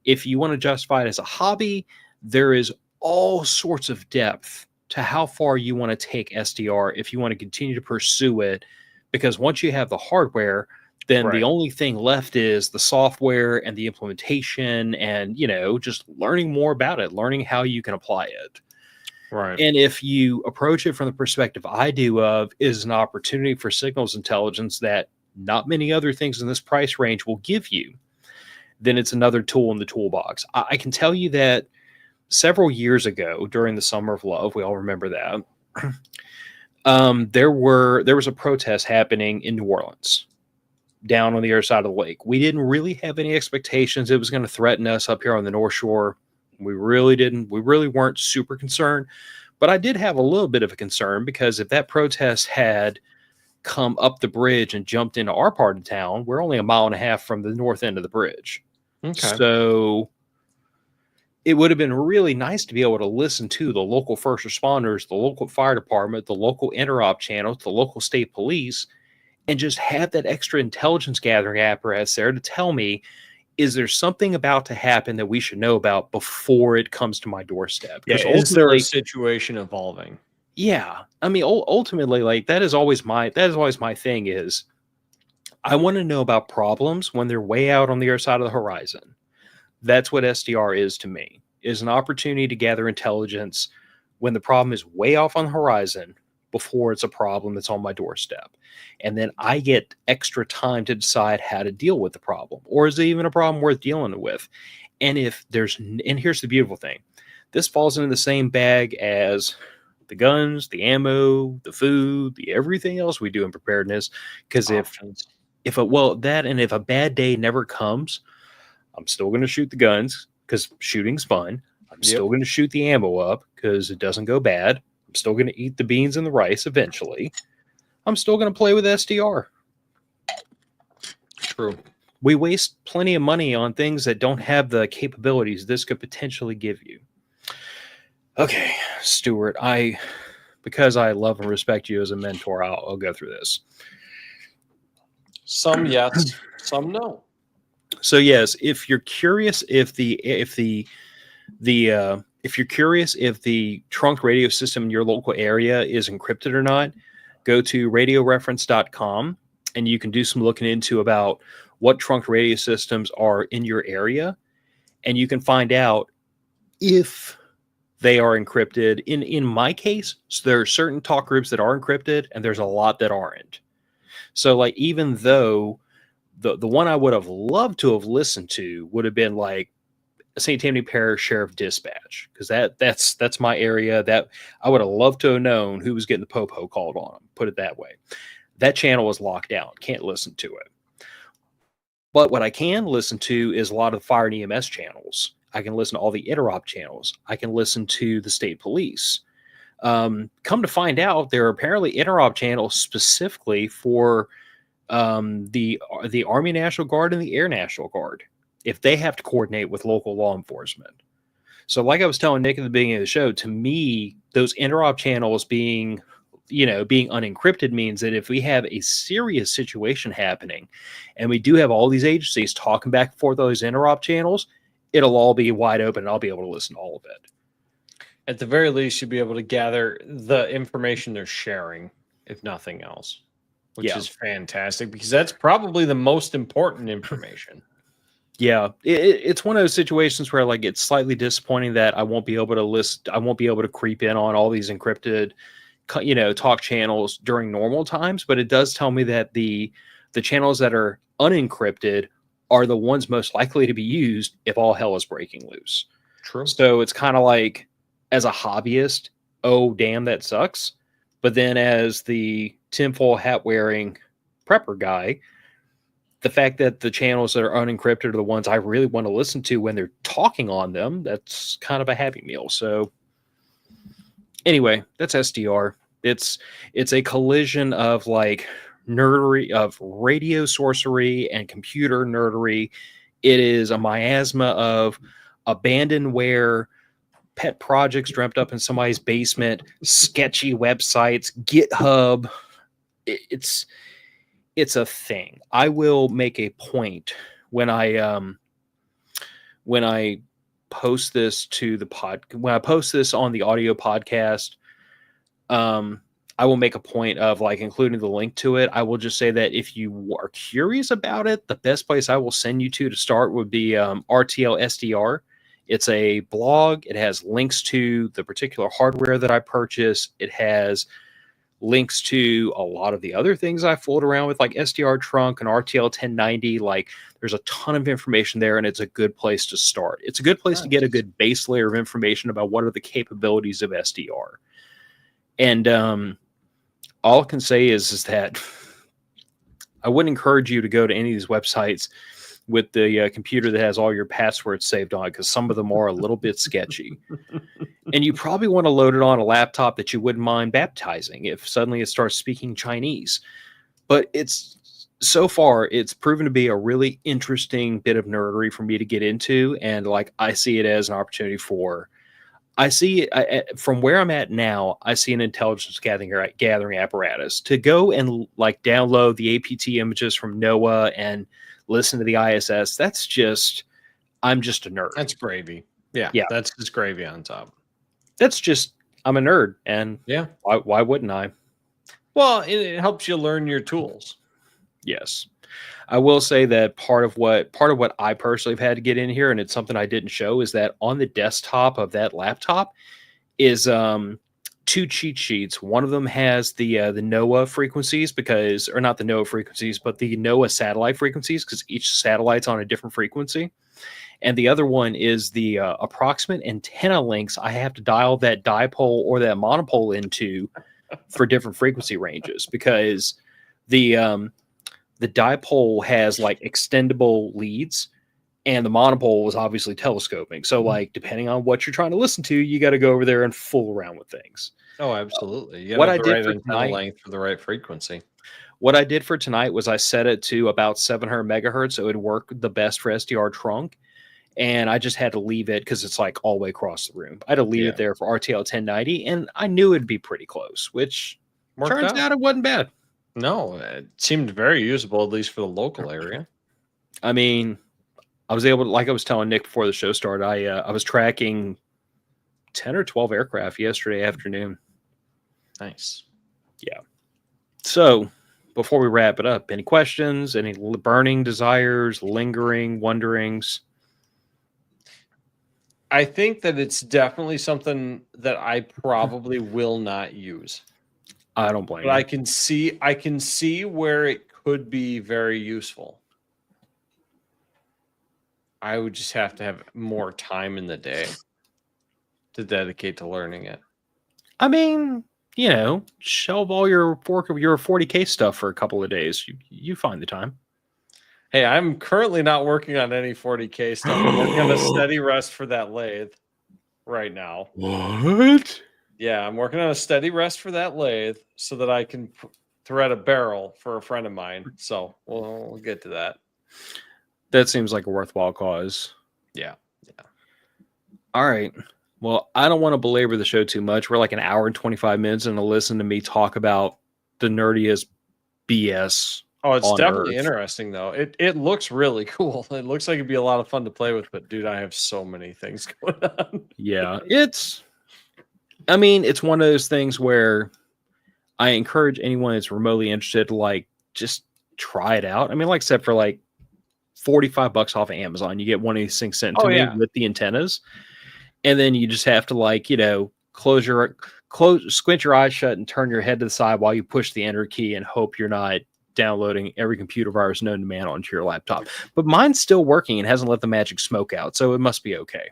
If you want to justify it as a hobby, there is all sorts of depth to how far you want to take SDR if you want to continue to pursue it. Because once you have the hardware, then the only thing left is the software and the implementation, and, you know, just learning more about it, learning how you can apply it. Right. And if you approach it from the perspective I do of, is an opportunity for signals intelligence that not many other things in this price range will give you, then it's another tool in the toolbox. I can tell you that several years ago, during the Summer of Love, we all remember that, there was a protest happening in New Orleans, down on the other side of the lake. We didn't really have any expectations it was going to threaten us up here on the North Shore. We really didn't. We really weren't super concerned. But I did have a little bit of a concern, because if that protest had come up the bridge and jumped into our part of town, we're only 1.5 miles from the north end of the bridge. Okay. So it would have been really nice to be able to listen to the local first responders, the local fire department, the local interop channels, the local state police, and just have that extra intelligence gathering apparatus there to tell me, is there something about to happen that we should know about before it comes to my doorstep? Yeah, is there a situation evolving? Yeah. I mean, ultimately, like, that is always my thing is, I want to know about problems when they're way out on the other side of the horizon. That's what SDR is to me, is an opportunity to gather intelligence when the problem is way off on the horizon before it's a problem that's on my doorstep. And then I get extra time to decide how to deal with the problem. Or is it even a problem worth dealing with? And here's the beautiful thing. This falls into the same bag as the guns, the ammo, the food, the everything else we do in preparedness. Because if a bad day never comes, I'm still going to shoot the guns because shooting's fun. I'm still going to shoot the ammo up because it doesn't go bad. I'm still going to eat the beans and the rice eventually. I'm still going to play with SDR. True. We waste plenty of money on things that don't have the capabilities this could potentially give you. Okay, Stuart, because I love and respect you as a mentor, I'll go through this. Some yes, some no. So yes, if you're curious if the if you're curious if the trunk radio system in your local area is encrypted or not, go to radioreference.com and you can do some looking into about what trunk radio systems are in your area. And you can find out if they are encrypted. In my case, so there are certain talk groups that are encrypted and there's a lot that aren't. So like, even though the one I would have loved to have listened to would have been like St. Tammany Parish Sheriff Dispatch, because that's my area. That I would have loved to have known who was getting the popo called on them. Put it that way. That channel was locked down. Can't listen to it. But what I can listen to is a lot of the fire and EMS channels. I can listen to all the interop channels. I can listen to the state police. Come to find out, there are apparently interop channels specifically for the Army National Guard and the Air National Guard, if they have to coordinate with local law enforcement. So like I was telling Nick at the beginning of the show, to me, those interop channels being unencrypted means that if we have a serious situation happening and we do have all these agencies talking back and forth those interop channels, it'll all be wide open and I'll be able to listen to all of it. At the very least, you'll be able to gather the information they're sharing, if nothing else, which is fantastic, because that's probably the most important information. Yeah, it's one of those situations where like it's slightly disappointing that I won't be able to creep in on all these encrypted, talk channels during normal times. But it does tell me that the channels that are unencrypted are the ones most likely to be used if all hell is breaking loose. True. So it's kind of like, as a hobbyist, oh damn, that sucks. But then as the tinfoil hat wearing prepper guy, the fact that the channels that are unencrypted are the ones I really want to listen to when they're talking on them, that's kind of a happy meal. So anyway, that's SDR. It's a collision of like nerdery, of radio sorcery and computer nerdery. It is a miasma of abandonware, pet projects dreamt up in somebody's basement, sketchy websites, GitHub. It's a thing. I will make a point when I post this to the when I post this on the audio podcast, I will make a point of like including the link to it. I will just say that if you are curious about it, the best place I will send you to start would be RTL SDR. It's a blog. It has links to the particular hardware that I purchased. It has links to a lot of the other things I fooled around with, like SDR Trunk and RTL 1090. Like, there's a ton of information there, and it's a good place to start. It's a good place to get a good base layer of information about what are the capabilities of SDR. And all I can say is that I wouldn't encourage you to go to any of these websites with the computer that has all your passwords saved on, because some of them are a little bit sketchy. And you probably want to load it on a laptop that you wouldn't mind baptizing if suddenly it starts speaking Chinese. But so far, it's proven to be a really interesting bit of nerdery for me to get into. And like, I see it as an opportunity from where I'm at now, I see an intelligence gathering apparatus to go and like download the APT images from NOAA and listen to the ISS. I'm just a nerd. That's gravy. Yeah. That's just gravy on top. I'm a nerd, and why wouldn't I? Well, it helps you learn your tools. Yes. I will say that part of what I personally have had to get in here, and it's something I didn't show, is that on the desktop of that laptop is two cheat sheets. One of them has the NOAA frequencies, or not the NOAA frequencies, but the NOAA satellite frequencies, because each satellite's on a different frequency. And the other one is the approximate antenna links I have to dial that dipole or that monopole into for different frequency ranges, because the dipole has like extendable leads, and the monopole was obviously telescoping. So like, depending on what you're trying to listen to, you got to go over there and fool around with things. Oh, absolutely. You got the right antenna length for the right frequency. What I did for tonight was I set it to about 700 megahertz, so it would work the best for SDR Trunk. And I just had to leave it because it's like all the way across the room. I had to leave it there for RTL 1090, and I knew it'd be pretty close, which turns out it wasn't bad. No, it seemed very usable, at least for the local area. I mean, I was able to, like I was telling Nick before the show started, I was tracking 10 or 12 aircraft yesterday afternoon. Nice. Yeah. So before we wrap it up, any questions, any burning desires, lingering wonderings? I think that it's definitely something that I probably will not use. I don't blame but you. I can see where it could be very useful. I would just have to have more time in the day to dedicate to learning it. I mean, you know, shelve all your 40K stuff for a couple of days. You find the time. Hey, I'm currently not working on any 40K stuff. I'm working on a steady rest for that lathe right now. What? Yeah, I'm working on a steady rest for that lathe so that I can thread a barrel for a friend of mine. So we'll get to that. That seems like a worthwhile cause. Yeah. All right. Well, I don't want to belabor the show too much. We're like an hour and 25 minutes and to listen to me talk about the nerdiest BS. Oh, it's definitely Earth. Interesting, though. It looks really cool. It looks like it'd be a lot of fun to play with, but dude, I have so many things going on. Yeah, it's one of those things where I encourage anyone that's remotely interested to like just try it out. I mean, like, except for like $45 off of Amazon, you get one of these things sent to me with the antennas, and then you just have to like, you know, squint your eyes shut and turn your head to the side while you push the enter key and hope you're not downloading every computer virus known to man onto your laptop. But mine's still working and hasn't let the magic smoke out, so it must be okay.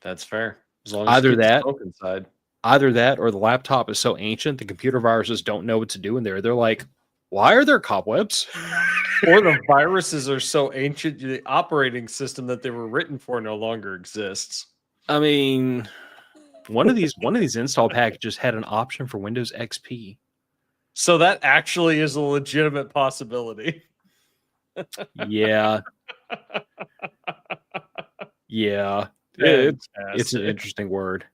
That's fair. As long as either that, smoke inside. Either that, or the laptop is so ancient the computer viruses don't know what to do in there. They're like, why are there cobwebs? Or the viruses are so ancient, the operating system that they were written for no longer exists. I mean, one of these install packages had an option for Windows XP. So that actually is a legitimate possibility. Yeah. Yeah. It's an interesting word.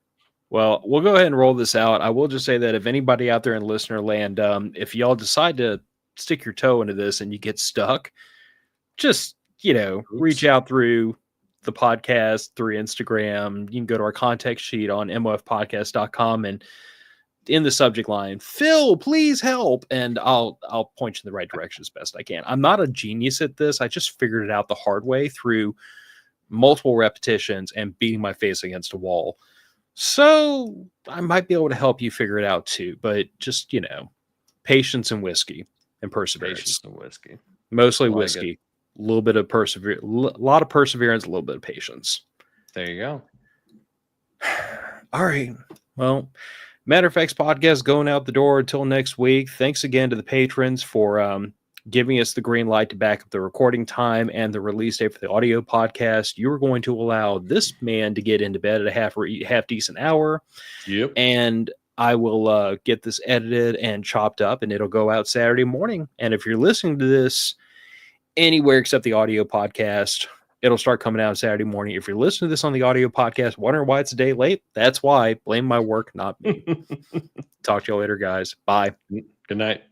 Well, we'll go ahead and roll this out. I will just say that if anybody out there in listener land, if y'all decide to stick your toe into this and you get stuck, just, you know, reach out through the podcast, through Instagram. You can go to our contact sheet on mofpodcast.com and in the subject line, Phil, please help. And I'll point you in the right direction as best I can. I'm not a genius at this. I just figured it out the hard way through multiple repetitions and beating my face against a wall. So I might be able to help you figure it out too, but just, you know, patience and whiskey and perseverance. Patience and whiskey. Mostly whiskey. A little bit of perseverance, a lot of perseverance, a little bit of patience. There you go. All right. Well, Matter of Fact's podcast going out the door until next week. Thanks again to the patrons for giving us the green light to back up the recording time and the release date for the audio podcast. You are going to allow this man to get into bed at a half decent hour. Yep. And I will get this edited and chopped up, and it'll go out Saturday morning. And if you're listening to this anywhere except the audio podcast, it'll start coming out Saturday morning. If you're listening to this on the audio podcast, wondering why it's a day late, that's why. Blame my work, not me. Talk to you later, guys. Bye. Good night.